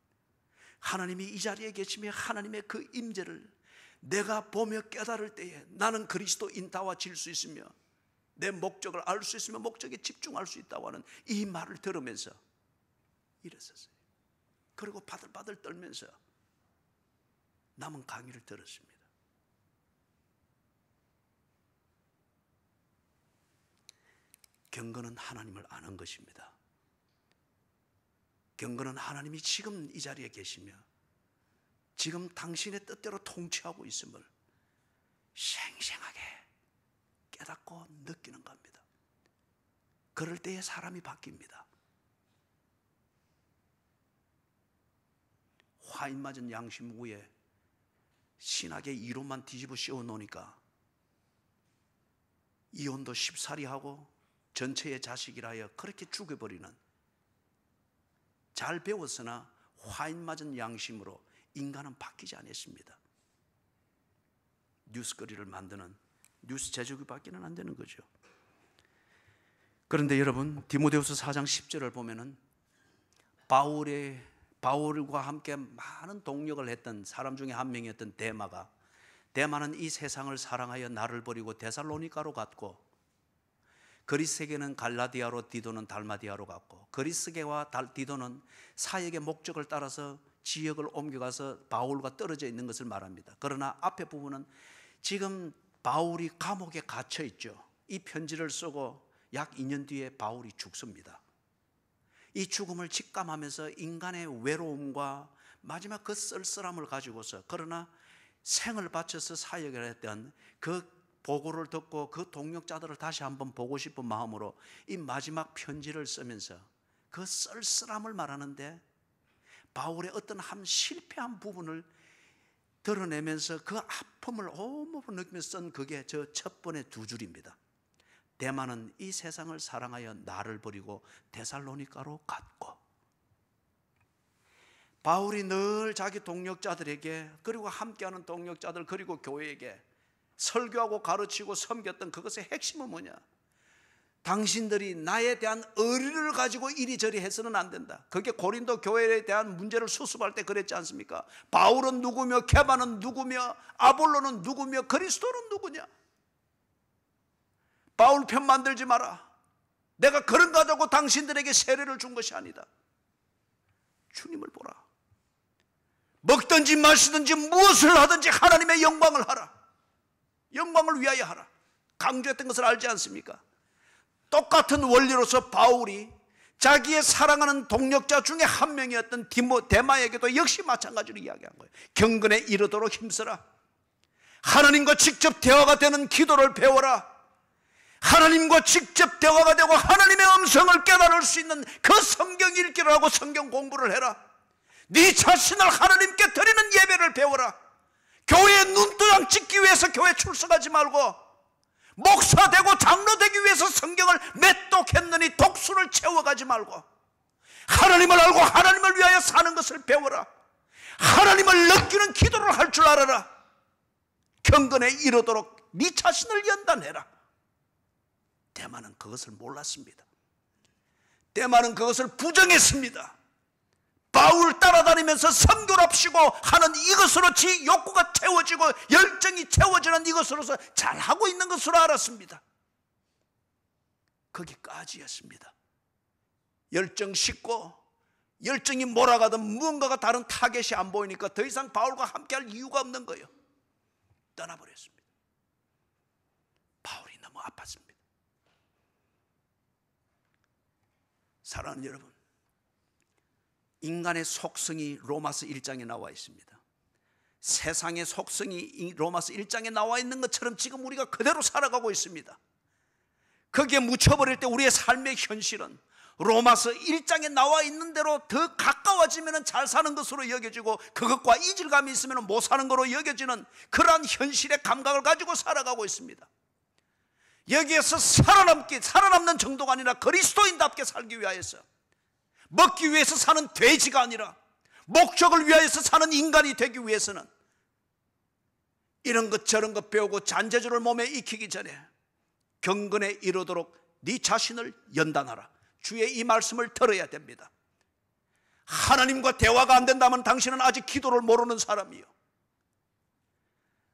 하나님이 이 자리에 계시며 하나님의 그 임재를 내가 보며 깨달을 때에 나는 그리스도인다와 질 수 있으며 내 목적을 알 수 있으며 목적에 집중할 수 있다고 하는 이 말을 들으면서 일어섰어요. 그리고 바들바들 떨면서 남은 강의를 들었습니다. 경건은 하나님을 아는 것입니다. 경건은 하나님이 지금 이 자리에 계시며 지금 당신의 뜻대로 통치하고 있음을 생생하게 깨닫고 느끼는 겁니다. 그럴 때에 사람이 바뀝니다. 화인 맞은 양심 위에 신학의 이론만 뒤집어 씌워 놓으니까 이혼도 쉽사리 하고 전체의 자식이라 하여 그렇게 죽여버리는, 잘 배웠으나 화인 맞은 양심으로 인간은 바뀌지 않았습니다. 뉴스거리를 만드는 뉴스 제조기밖에는 안 되는 거죠. 그런데 여러분, 디모데후서 4장 10절을 보면은 바울과 함께 많은 동력을 했던 사람 중에 한 명이었던 데마는 이 세상을 사랑하여 나를 버리고 데살로니가로 갔고, 그리스계는 갈라디아로, 디도는 달마디아로 갔고, 그리스계와 디도는 사역의 목적을 따라서 지역을 옮겨가서 바울과 떨어져 있는 것을 말합니다. 그러나 앞에 부분은 지금 바울이 감옥에 갇혀 있죠. 이 편지를 쓰고 약 2년 뒤에 바울이 죽습니다. 이 죽음을 직감하면서 인간의 외로움과 마지막 그 쓸쓸함을 가지고서, 그러나 생을 바쳐서 사역을 했던 그 보고를 듣고 그 동역자들을 다시 한번 보고 싶은 마음으로 이 마지막 편지를 쓰면서 그 쓸쓸함을 말하는데, 바울의 어떤 한 실패한 부분을 드러내면서 그 아픔을 온몸으로 느끼면서 쓴 그게 저 첫 번의 두 줄입니다. 데마는 이 세상을 사랑하여 나를 버리고 데살로니가로 갔고, 바울이 늘 자기 동역자들에게, 그리고 함께하는 동역자들, 그리고 교회에게 설교하고 가르치고 섬겼던 그것의 핵심은 뭐냐? 당신들이 나에 대한 의리를 가지고 이리저리 해서는 안 된다. 그게 고린도 교회에 대한 문제를 수습할 때 그랬지 않습니까? 바울은 누구며 케바는 누구며 아볼로는 누구며 그리스도는 누구냐? 바울 편 만들지 마라. 내가 그런 거 가지고 당신들에게 세례를 준 것이 아니다. 주님을 보라. 먹든지 마시든지 무엇을 하든지 하나님의 영광을 하라. 영광을 위하여 하라. 강조했던 것을 알지 않습니까? 똑같은 원리로서 바울이 자기의 사랑하는 동역자 중에 한 명이었던 데마에게도 역시 마찬가지로 이야기한 거예요. 경건에 이르도록 힘쓰라. 하나님과 직접 대화가 되는 기도를 배워라. 하나님과 직접 대화가 되고 하나님의 음성을 깨달을 수 있는 그 성경 읽기를 하고 성경 공부를 해라. 네 자신을 하나님께 드리는 예배를 배워라. 교회에 눈도장 찍기 위해서 교회 출석하지 말고, 목사 되고 장로 되기 위해서 성경을 몇 독 했느니 독수를 채워가지 말고, 하나님을 알고 하나님을 위하여 사는 것을 배워라. 하나님을 느끼는 기도를 할 줄 알아라. 경건에 이르도록 네 자신을 연단해라. 대만은 그것을 몰랐습니다. 대만은 그것을 부정했습니다. 바울 따라다니면서 선교랍시고 하는 이것으로 지 욕구가 채워지고 열정이 채워지는 이것으로서 잘하고 있는 것으로 알았습니다. 거기까지였습니다. 열정 식고 열정이 몰아가던 무언가가 다른 타겟이 안 보이니까 더 이상 바울과 함께할 이유가 없는 거예요. 떠나버렸습니다. 바울이 너무 아팠습니다. 사랑하는 여러분, 인간의 속성이 로마서 1장에 나와 있습니다. 세상의 속성이 로마서 1장에 나와 있는 것처럼 지금 우리가 그대로 살아가고 있습니다. 거기에 묻혀버릴 때 우리의 삶의 현실은 로마서 1장에 나와 있는 대로 더 가까워지면 잘 사는 것으로 여겨지고, 그것과 이질감이 있으면 못 사는 것으로 여겨지는 그러한 현실의 감각을 가지고 살아가고 있습니다. 여기에서 살아남는 정도가 아니라 그리스도인답게 살기 위하여서, 먹기 위해서 사는 돼지가 아니라 목적을 위하여서 사는 인간이 되기 위해서는 이런 것 저런 것 배우고 잔재주를 몸에 익히기 전에 경건에 이르도록 네 자신을 연단하라. 주의 이 말씀을 들어야 됩니다. 하나님과 대화가 안 된다면 당신은 아직 기도를 모르는 사람이요,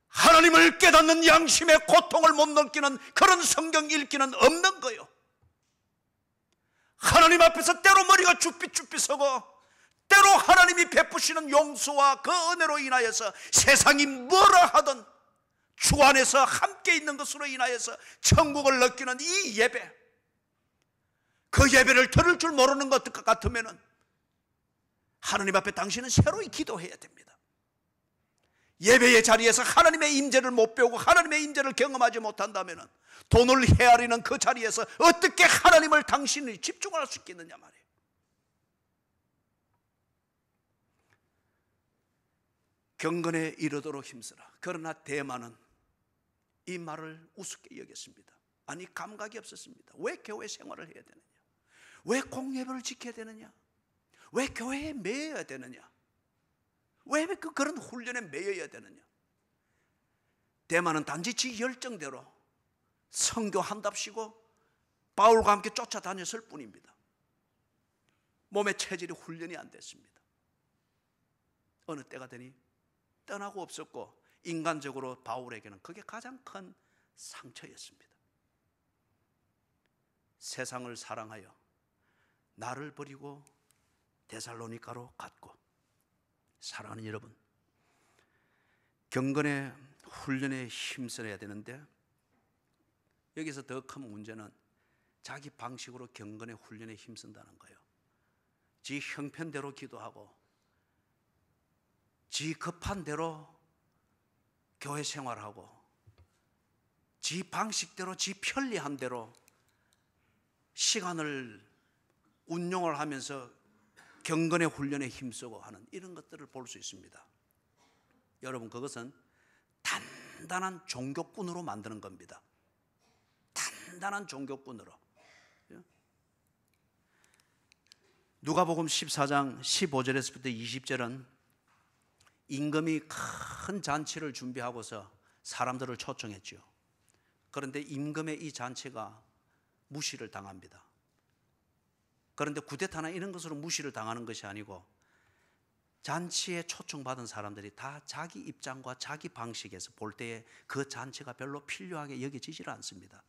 하나님을 깨닫는 양심의 고통을 못 느끼는 그런 성경 읽기는 없는 거요. 하나님 앞에서 때로 머리가 쭈삣쭈삣 서고, 때로 하나님이 베푸시는 용서와 그 은혜로 인하여서 세상이 뭐라 하든 주 안에서 함께 있는 것으로 인하여서 천국을 느끼는 이 예배, 그 예배를 들을 줄 모르는 것 같으면 하나님 앞에 당신은 새로이 기도해야 됩니다. 예배의 자리에서 하나님의 임재를 못 배우고 하나님의 임재를 경험하지 못한다면 돈을 헤아리는 그 자리에서 어떻게 하나님을 당신이 집중할 수 있겠느냐 말이에요. 경건에 이르도록 힘쓰라. 그러나 대만은 이 말을 우습게 여겼습니다. 아니, 감각이 없었습니다. 왜 교회 생활을 해야 되느냐? 왜 공예배를 지켜야 되느냐? 왜 교회에 매여야 되느냐? 왜 그런 훈련에 매여야 되느냐? 대만은 단지 지 열정대로 선교한답시고 바울과 함께 쫓아다녔을 뿐입니다. 몸의 체질이 훈련이 안 됐습니다. 어느 때가 되니 떠나고 없었고, 인간적으로 바울에게는 그게 가장 큰 상처였습니다. 세상을 사랑하여 나를 버리고 데살로니가로 갔고, 사랑하는 여러분, 경건의 훈련에 힘써야 되는데 여기서 더 큰 문제는 자기 방식으로 경건의 훈련에 힘쓴다는 거예요. 지 형편대로 기도하고 지 급한 대로 교회 생활하고 지 방식대로 지 편리한 대로 시간을 운용을 하면서 경건의 훈련에 힘쓰고 하는 이런 것들을 볼 수 있습니다. 여러분, 그것은 단단한 종교꾼으로 만드는 겁니다. 단단한 종교꾼으로. 누가복음 14장 15절에서부터 20절은 임금이 큰 잔치를 준비하고서 사람들을 초청했죠. 그런데 임금의 이 잔치가 무시를 당합니다. 그런데 쿠데타나 이런 것으로 무시를 당하는 것이 아니고, 잔치에 초청받은 사람들이 다 자기 입장과 자기 방식에서 볼 때에 그 잔치가 별로 필요하게 여겨지질 않습니다.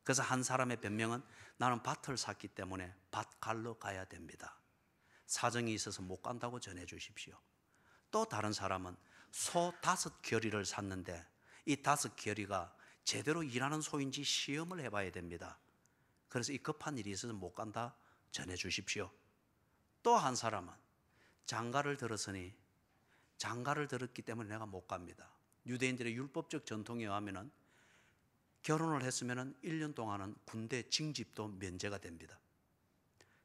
그래서 한 사람의 변명은, 나는 밭을 샀기 때문에 밭 갈러 가야 됩니다. 사정이 있어서 못 간다고 전해 주십시오. 또 다른 사람은 소 5겨리를 샀는데 이 5겨리가 제대로 일하는 소인지 시험을 해봐야 됩니다. 그래서 이 급한 일이 있어서 못 간다 전해 주십시오. 또 한 사람은 장가를 들었으니 장가를 들었기 때문에 내가 못 갑니다. 유대인들의 율법적 전통에 의하면 결혼을 했으면 1년 동안은 군대 징집도 면제가 됩니다.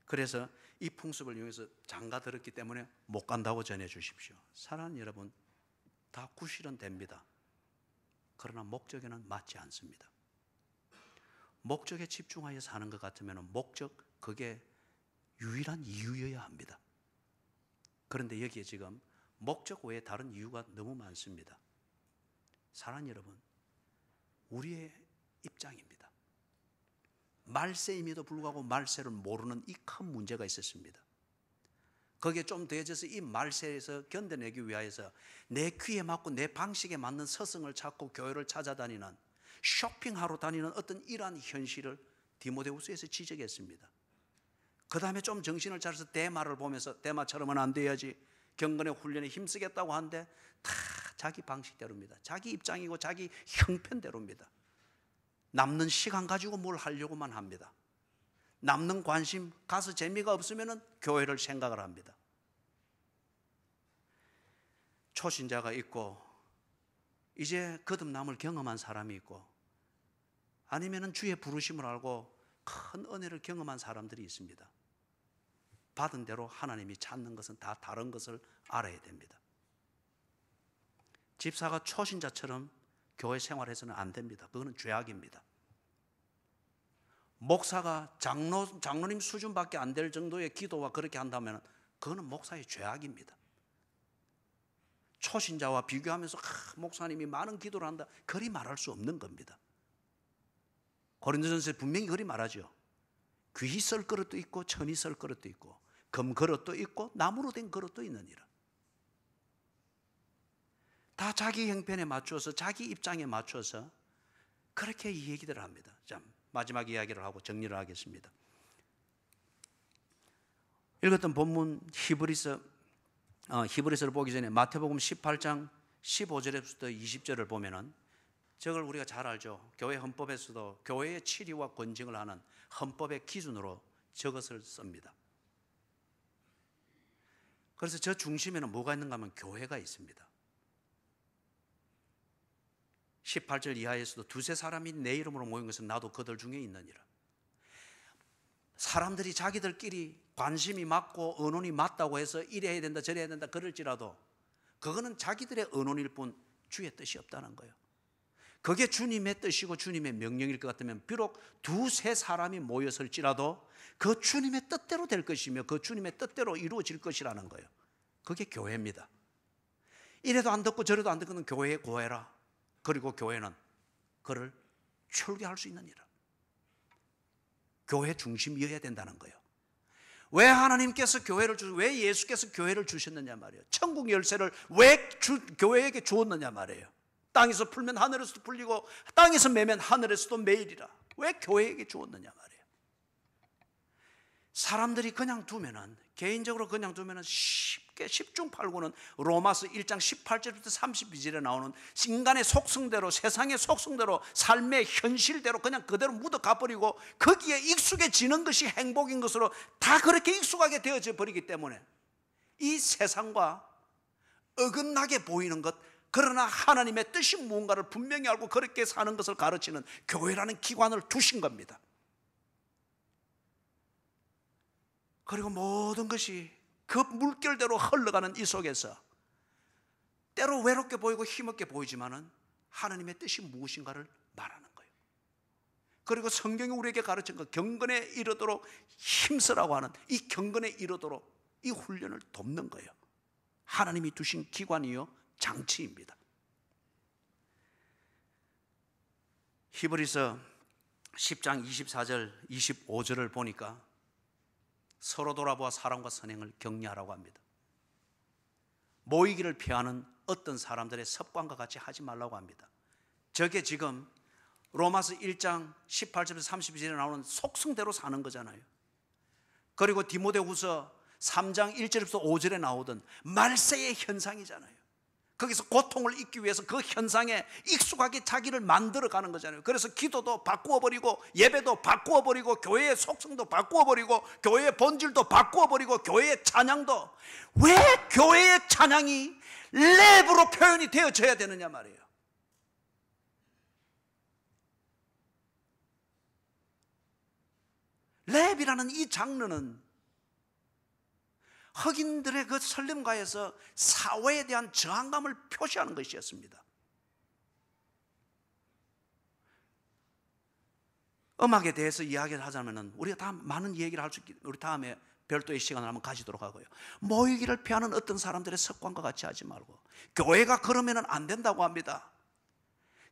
그래서 이 풍습을 이용해서 장가 들었기 때문에 못 간다고 전해 주십시오. 사랑하는 여러분, 다 구실은 됩니다. 그러나 목적에는 맞지 않습니다. 목적에 집중하여 사는 것 같으면 목적, 그게 유일한 이유여야 합니다. 그런데 여기에 지금 목적 외에 다른 이유가 너무 많습니다. 사랑하는 여러분, 우리의 입장입니다. 말세임에도 불구하고 말세를 모르는 이 큰 문제가 있었습니다. 거기에 좀 더해져서 이 말세에서 견뎌내기 위하여서 내 귀에 맞고 내 방식에 맞는 서성을 찾고 교회를 찾아다니는, 쇼핑하러 다니는 어떤 이러한 현실을 디모데후서에서 지적했습니다. 그 다음에 좀 정신을 차려서 대마를 보면서 대마처럼은 안 돼야지, 경건의 훈련에 힘쓰겠다고 하는데 다 자기 방식대로입니다. 자기 입장이고 자기 형편대로입니다. 남는 시간 가지고 뭘 하려고만 합니다. 남는 관심, 가서 재미가 없으면 교회를 생각을 합니다. 초신자가 있고 이제 거듭남을 경험한 사람이 있고 아니면 주의 부르심을 알고 큰 은혜를 경험한 사람들이 있습니다. 받은 대로 하나님이 찾는 것은 다 다른 것을 알아야 됩니다. 집사가 초신자처럼 교회 생활해서는 안 됩니다. 그거는 죄악입니다. 목사가 장로님 수준밖에 안 될 정도의 기도와 그렇게 한다면 그거는 목사의 죄악입니다. 초신자와 비교하면서 목사님이 많은 기도를 한다, 그리 말할 수 없는 겁니다. 고린도전서에 분명히 그리 말하죠. 귀히 썰 그릇도 있고 천이 썰 그릇도 있고 금 그릇도 있고 나무로 된 그릇도 있느니라. 다 자기 형편에 맞춰서 자기 입장에 맞춰서 그렇게 이 얘기들을 합니다. 자, 마지막 이야기를 하고 정리를 하겠습니다. 읽었던 본문 히브리서를 보기 전에 마태복음 18장 15절에서부터 20절을 보면은 저걸 우리가 잘 알죠. 교회 헌법에서도 교회의 치리와 권징을 하는 헌법의 기준으로 저것을 씁니다. 그래서 저 중심에는 뭐가 있는가 하면 교회가 있습니다. 18절 이하에서도 두세 사람이 내 이름으로 모인 것은 나도 그들 중에 있느니라. 사람들이 자기들끼리 관심이 맞고 언론이 맞다고 해서 이래야 된다 저래야 된다 그럴지라도 그거는 자기들의 언론일 뿐 주의 뜻이 없다는 거예요. 그게 주님의 뜻이고 주님의 명령일 것 같으면 비록 두세 사람이 모였을지라도 그 주님의 뜻대로 될 것이며 그 주님의 뜻대로 이루어질 것이라는 거예요. 그게 교회입니다. 이래도 안 듣고 저래도 안 듣고는 교회에 고해라. 그리고 교회는 그를 출교할 수 있느니라. 교회 중심이어야 된다는 거예요. 왜 하나님께서 왜 예수께서 교회를 주셨느냐 말이에요. 천국 열쇠를 왜 교회에게 주었느냐 말이에요. 땅에서 풀면 하늘에서도 풀리고 땅에서 매면 하늘에서도 매이리라. 왜 교회에게 주었느냐 말이에요. 사람들이 그냥 두면은, 개인적으로 그냥 두면은 쉽게 십중팔구는 로마서 1장 18절부터 32절에 나오는 인간의 속성대로, 세상의 속성대로, 삶의 현실대로 그냥 그대로 묻어 가버리고 거기에 익숙해지는 것이 행복인 것으로 다 그렇게 익숙하게 되어져 버리기 때문에 이 세상과 어긋나게 보이는 것, 그러나 하나님의 뜻이 무언가를 분명히 알고 그렇게 사는 것을 가르치는 교회라는 기관을 두신 겁니다. 그리고 모든 것이 그 물결대로 흘러가는 이 속에서 때로 외롭게 보이고 힘없게 보이지만은 하나님의 뜻이 무엇인가를 말하는 거예요. 그리고 성경이 우리에게 가르친 것, 경건에 이르도록 힘쓰라고 하는 이 경건에 이르도록 이 훈련을 돕는 거예요. 하나님이 두신 기관이요 장치입니다. 히브리서 10장 24절 25절을 보니까 서로 돌아보아 사랑과 선행을 격려하라고 합니다. 모이기를 피하는 어떤 사람들의 습관과 같이 하지 말라고 합니다. 저게 지금 로마서 1장 18절에서 32절에 나오는 속성대로 사는 거잖아요. 그리고 디모데후서 3장 1절에서 5절에 나오던 말세의 현상이잖아요. 거기서 고통을 잊기 위해서 그 현상에 익숙하게 자기를 만들어가는 거잖아요. 그래서 기도도 바꾸어버리고 예배도 바꾸어버리고 교회의 속성도 바꾸어버리고 교회의 본질도 바꾸어버리고 교회의 찬양도, 왜 교회의 찬양이 랩으로 표현이 되어져야 되느냐 말이에요. 랩이라는 이 장르는 흑인들의 그 설렘가에서 사회에 대한 저항감을 표시하는 것이었습니다. 음악에 대해서 이야기를 하자면 우리가 다 많은 얘기를 할 수 있기 때문에 우리 다음에 별도의 시간을 한번 가지도록 하고요. 모이기를 피하는 어떤 사람들의 습관과 같이 하지 말고, 교회가 그러면 안 된다고 합니다.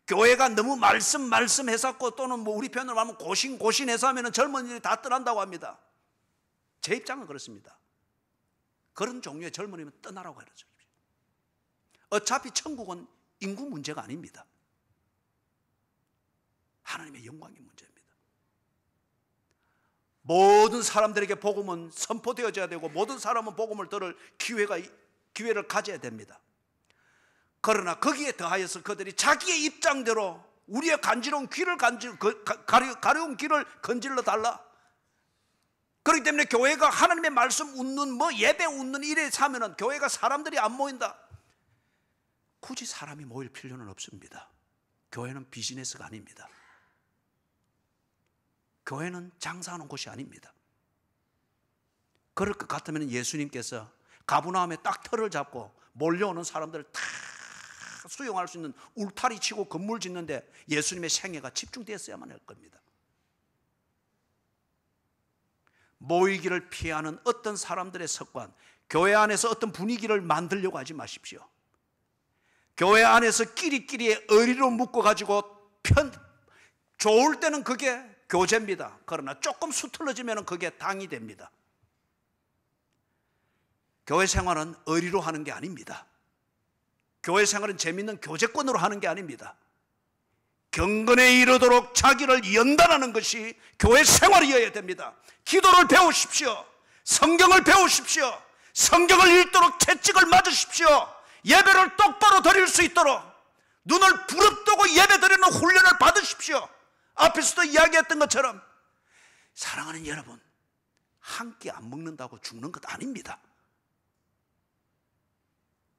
교회가 너무 말씀해서 또는 뭐 우리 편으로 하면 고신해서 하면 젊은이들이 다 떠난다고 합니다. 제 입장은 그렇습니다. 그런 종류의 젊은이면 떠나라고 그러죠. 어차피 천국은 인구 문제가 아닙니다. 하나님의 영광의 문제입니다. 모든 사람들에게 복음은 선포되어져야 되고 모든 사람은 복음을 들을 기회를 가져야 됩니다. 그러나 거기에 더하여서 그들이 자기의 입장대로 우리의 간지러운 귀를 가려운 귀를 건질러 달라. 그렇기 때문에 교회가 하나님의 말씀 웃는 예배 웃는 일에 사면은 교회가 사람들이 안 모인다. 굳이 사람이 모일 필요는 없습니다. 교회는 비즈니스가 아닙니다. 교회는 장사하는 곳이 아닙니다. 그럴 것 같으면 예수님께서 가버나움에 딱 터를 잡고 몰려오는 사람들을 다 수용할 수 있는 울타리 치고 건물 짓는데 예수님의 생애가 집중되었어야만 할 겁니다. 모이기를 피하는 어떤 사람들의 습관, 교회 안에서 어떤 분위기를 만들려고 하지 마십시오. 교회 안에서 끼리끼리 의리로 묶어가지고 좋을 때는 그게 교제입니다. 그러나 조금 수틀러지면 그게 당이 됩니다. 교회 생활은 의리로 하는 게 아닙니다. 교회 생활은 재밌는 교제권으로 하는 게 아닙니다. 경건에 이르도록 자기를 연단하는 것이 교회 생활이어야 됩니다. 기도를 배우십시오. 성경을 배우십시오. 성경을 읽도록 채찍을 맞으십시오. 예배를 똑바로 드릴 수 있도록 눈을 부릅뜨고 예배 드리는 훈련을 받으십시오. 앞에서도 이야기했던 것처럼 사랑하는 여러분, 한 끼 안 먹는다고 죽는 것 아닙니다.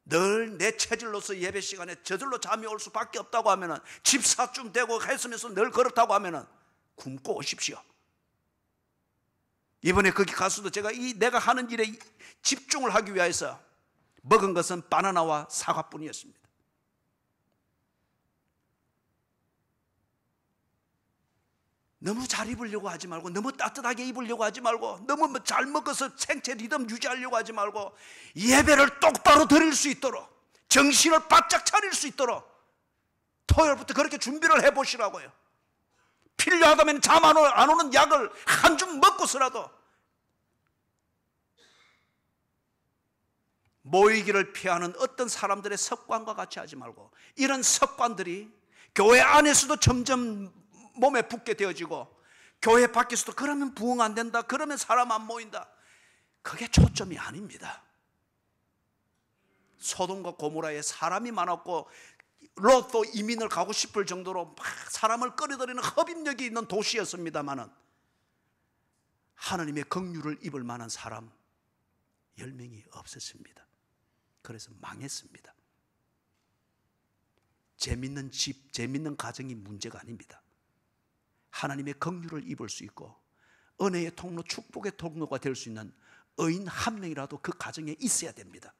늘 내 체질로서 예배 시간에 저절로 잠이 올 수밖에 없다고 하면은 집사쯤 되고 했으면서 늘 그렇다고 하면은 굶고 오십시오. 이번에 거기 가서도 제가 내가 하는 일에 집중을 하기 위해서 먹은 것은 바나나와 사과뿐이었습니다. 너무 잘 입으려고 하지 말고, 너무 따뜻하게 입으려고 하지 말고, 너무 잘 먹어서 생체 리듬 유지하려고 하지 말고, 예배를 똑바로 드릴 수 있도록, 정신을 바짝 차릴 수 있도록 토요일부터 그렇게 준비를 해보시라고요. 필요하다면 잠 안 오는 약을 한 줌 먹고서라도 모이기를 피하는 어떤 사람들의 습관과 같이 하지 말고, 이런 습관들이 교회 안에서도 점점 몸에 붙게 되어지고 교회 밖에서도 그러면 부흥 안 된다, 그러면 사람 안 모인다, 그게 초점이 아닙니다. 소돔과 고모라에 사람이 많았고 롯도 이민을 가고 싶을 정도로 막 사람을 끌어들이는 흡입력이 있는 도시였습니다마는 하나님의 긍휼을 입을 만한 사람 10명이 없었습니다. 그래서 망했습니다. 재밌는 집, 재밌는 가정이 문제가 아닙니다. 하나님의 긍휼을 입을 수 있고 은혜의 통로, 축복의 통로가 될 수 있는 의인 한 명이라도 그 가정에 있어야 됩니다.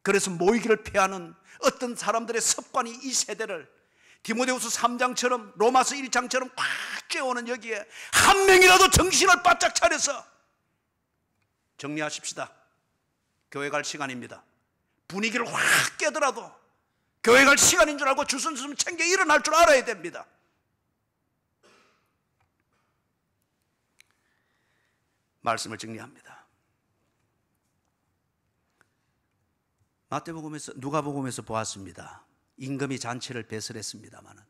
그래서 모이기를 피하는 어떤 사람들의 습관이 이 세대를 디모데후서 3장처럼 로마서 1장처럼 꽉 쬐어오는 여기에 한 명이라도 정신을 바짝 차려서 정리하십시다. 교회 갈 시간입니다. 분위기를 확 깨더라도 교회 갈 시간인 줄 알고 주섬주섬 챙겨 일어날 줄 알아야 됩니다. 말씀을 정리합니다. 마태복음에서, 누가복음에서 보았습니다. 임금이 잔치를 배설했습니다마는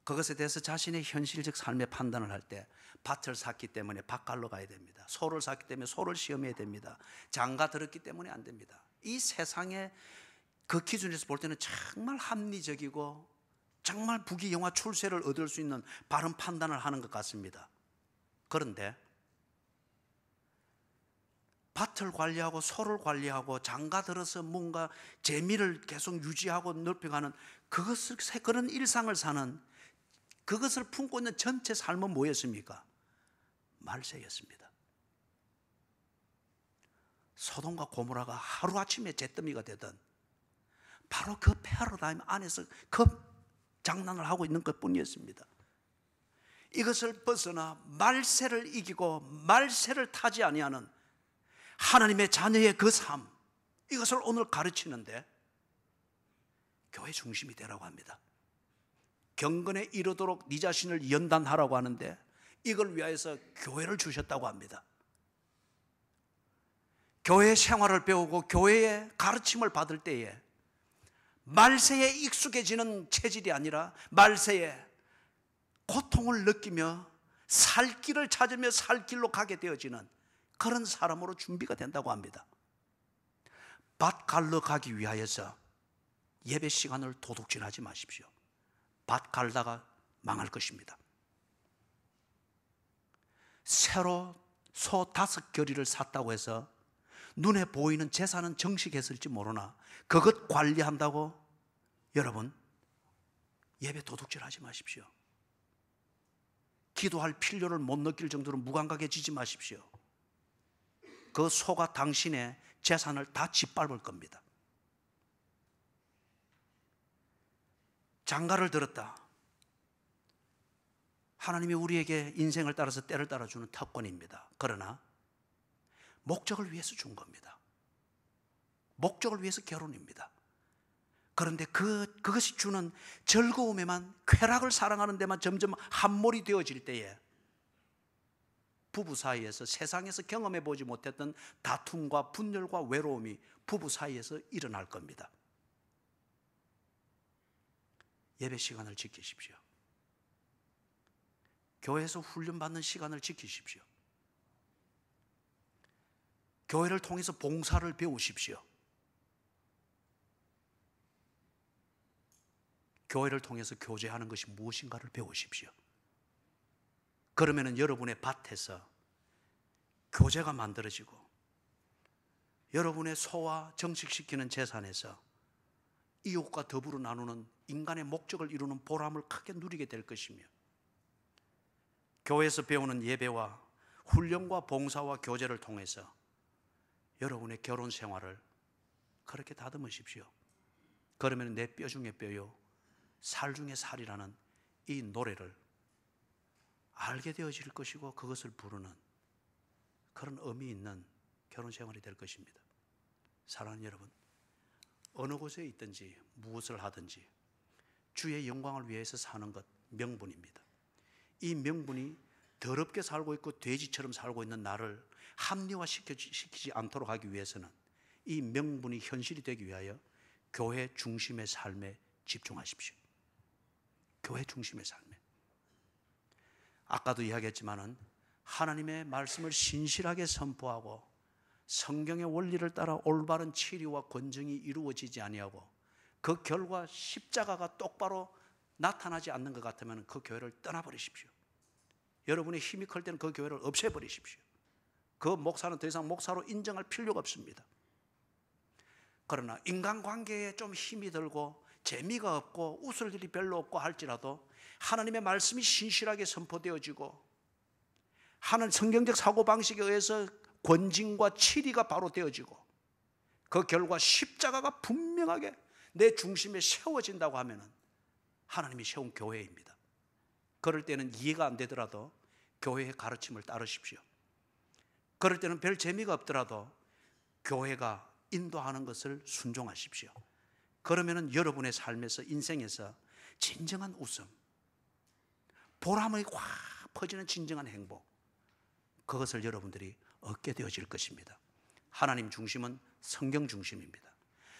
그것에 대해서 자신의 현실적 삶의 판단을 할 때 밭을 샀기 때문에 밭갈러 가야 됩니다. 소를 샀기 때문에 소를 시험해야 됩니다. 장가 들었기 때문에 안 됩니다. 이 세상에 그 기준에서 볼 때는 정말 합리적이고 정말 부귀영화 출세를 얻을 수 있는 바른 판단을 하는 것 같습니다. 그런데 밭을 관리하고 소를 관리하고 장가 들어서 뭔가 재미를 계속 유지하고 넓혀가는 그런 일상을 사는, 그것을 품고 있는 전체 삶은 뭐였습니까? 말세였습니다. 소돔과 고모라가 하루아침에 잿더미가 되던 바로 그 패러다임 안에서 그 장난을 하고 있는 것뿐이었습니다. 이것을 벗어나 말세를 이기고 말세를 타지 아니하는 하나님의 자녀의 그 삶, 이것을 오늘 가르치는데 교회 중심이 되라고 합니다. 경건에 이르도록 네 자신을 연단하라고 하는데 이걸 위하여서 교회를 주셨다고 합니다. 교회 생활을 배우고 교회의 가르침을 받을 때에 말세에 익숙해지는 체질이 아니라 말세에 고통을 느끼며 살 길을 찾으며 살 길로 가게 되어지는 그런 사람으로 준비가 된다고 합니다. 밭 갈러 가기 위하여서 예배 시간을 도둑질하지 마십시오. 밭 갈다가 망할 것입니다. 새로 소 5겨리를 샀다고 해서 눈에 보이는 재산은 정식했을지 모르나 그것 관리한다고 여러분 예배 도둑질하지 마십시오. 기도할 필요를 못 느낄 정도로 무감각해지지 마십시오. 그 소가 당신의 재산을 다 짓밟을 겁니다. 장가를 들었다. 하나님이 우리에게 인생을 따라서 때를 따라주는 특권입니다. 그러나 목적을 위해서 준 겁니다. 목적을 위해서 결혼입니다. 그런데 그것이 주는 즐거움에만, 쾌락을 사랑하는 데만 점점 함몰이 되어질 때에 부부 사이에서 세상에서 경험해 보지 못했던 다툼과 분열과 외로움이 부부 사이에서 일어날 겁니다. 예배 시간을 지키십시오. 교회에서 훈련받는 시간을 지키십시오. 교회를 통해서 봉사를 배우십시오. 교회를 통해서 교제하는 것이 무엇인가를 배우십시오. 그러면 여러분의 밭에서 교제가 만들어지고 여러분의 소와 정식시키는 재산에서 이웃과 더불어 나누는 인간의 목적을 이루는 보람을 크게 누리게 될 것이며 교회에서 배우는 예배와 훈련과 봉사와 교제를 통해서 여러분의 결혼 생활을 그렇게 다듬으십시오. 그러면 내 뼈 중에 뼈요 살 중에 살이라는 이 노래를 알게 되어질 것이고 그것을 부르는 그런 의미 있는 결혼 생활이 될 것입니다. 사랑하는 여러분, 어느 곳에 있든지 무엇을 하든지 주의 영광을 위해서 사는 것 명분입니다. 이 명분이 더럽게 살고 있고 돼지처럼 살고 있는 나를 합리화시키지 않도록 하기 위해서는 이 명분이 현실이 되기 위하여 교회 중심의 삶에 집중하십시오. 교회 중심의 삶에. 아까도 이야기했지만은 하나님의 말씀을 신실하게 선포하고 성경의 원리를 따라 올바른 치료와 권정이 이루어지지 아니하고 그 결과 십자가가 똑바로 나타나지 않는 것 같으면 그 교회를 떠나버리십시오. 여러분의 힘이 클 때는 그 교회를 없애버리십시오. 그 목사는 더 이상 목사로 인정할 필요가 없습니다. 그러나 인간관계에 좀 힘이 들고 재미가 없고 웃을 일이 별로 없고 할지라도 하나님의 말씀이 신실하게 선포되어지고 하는 성경적 사고방식에 의해서 권징과 치리가 바로 되어지고 그 결과 십자가가 분명하게 내 중심에 세워진다고 하면 하나님이 세운 교회입니다. 그럴 때는 이해가 안 되더라도 교회의 가르침을 따르십시오. 그럴 때는 별 재미가 없더라도 교회가 인도하는 것을 순종하십시오. 그러면 여러분의 삶에서 인생에서 진정한 웃음, 보람이 확 퍼지는 진정한 행복, 그것을 여러분들이 얻게 되어질 것입니다. 하나님 중심은 성경 중심입니다.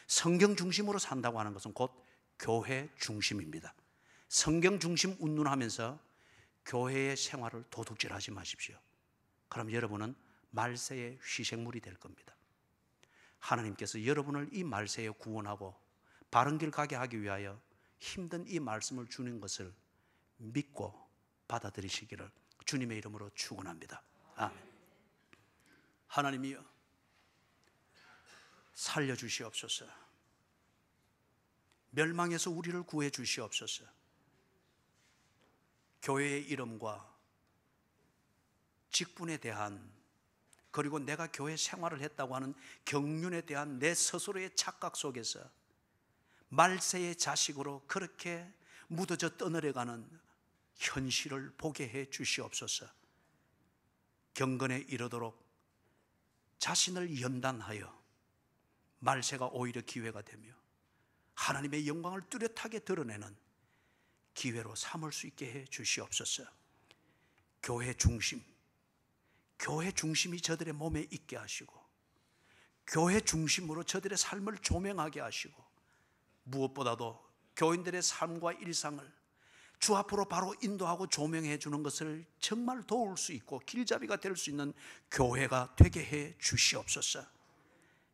성경 중심으로 산다고 하는 것은 곧 교회 중심입니다. 성경 중심 운운하면서 교회의 생활을 도둑질하지 마십시오. 그럼 여러분은 말세의 희생물이 될 겁니다. 하나님께서 여러분을 이 말세에 구원하고 바른 길 가게 하기 위하여 힘든 이 말씀을 주는 것을 믿고 받아들이시기를 주님의 이름으로 축원합니다. 아멘. 하나님이여 살려주시옵소서. 멸망에서 우리를 구해 주시옵소서. 교회의 이름과 직분에 대한, 그리고 내가 교회 생활을 했다고 하는 경륜에 대한 내 스스로의 착각 속에서 말세의 자식으로 그렇게 묻어져 떠내려가는 현실을 보게 해 주시옵소서. 경건에 이르도록 자신을 연단하여 말세가 오히려 기회가 되며 하나님의 영광을 뚜렷하게 드러내는 기회로 삼을 수 있게 해 주시옵소서. 교회 중심이 저들의 몸에 있게 하시고, 교회 중심으로 저들의 삶을 조명하게 하시고, 무엇보다도 교인들의 삶과 일상을 주 앞으로 바로 인도하고 조명해 주는 것을 정말 도울 수 있고 길잡이가 될 수 있는 교회가 되게 해 주시옵소서.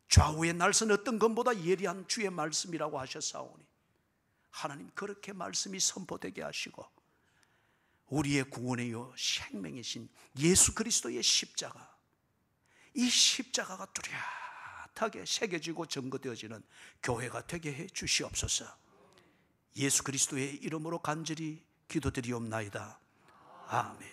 좌우의 날선 어떤 것보다 예리한 주의 말씀이라고 하셨사오니 하나님, 그렇게 말씀이 선포되게 하시고 우리의 구원이요 생명이신 예수 그리스도의 십자가, 이 십자가가 뚜렷하게 새겨지고 증거되어지는 교회가 되게 해 주시옵소서. 예수 그리스도의 이름으로 간절히 기도드리옵나이다. 아멘.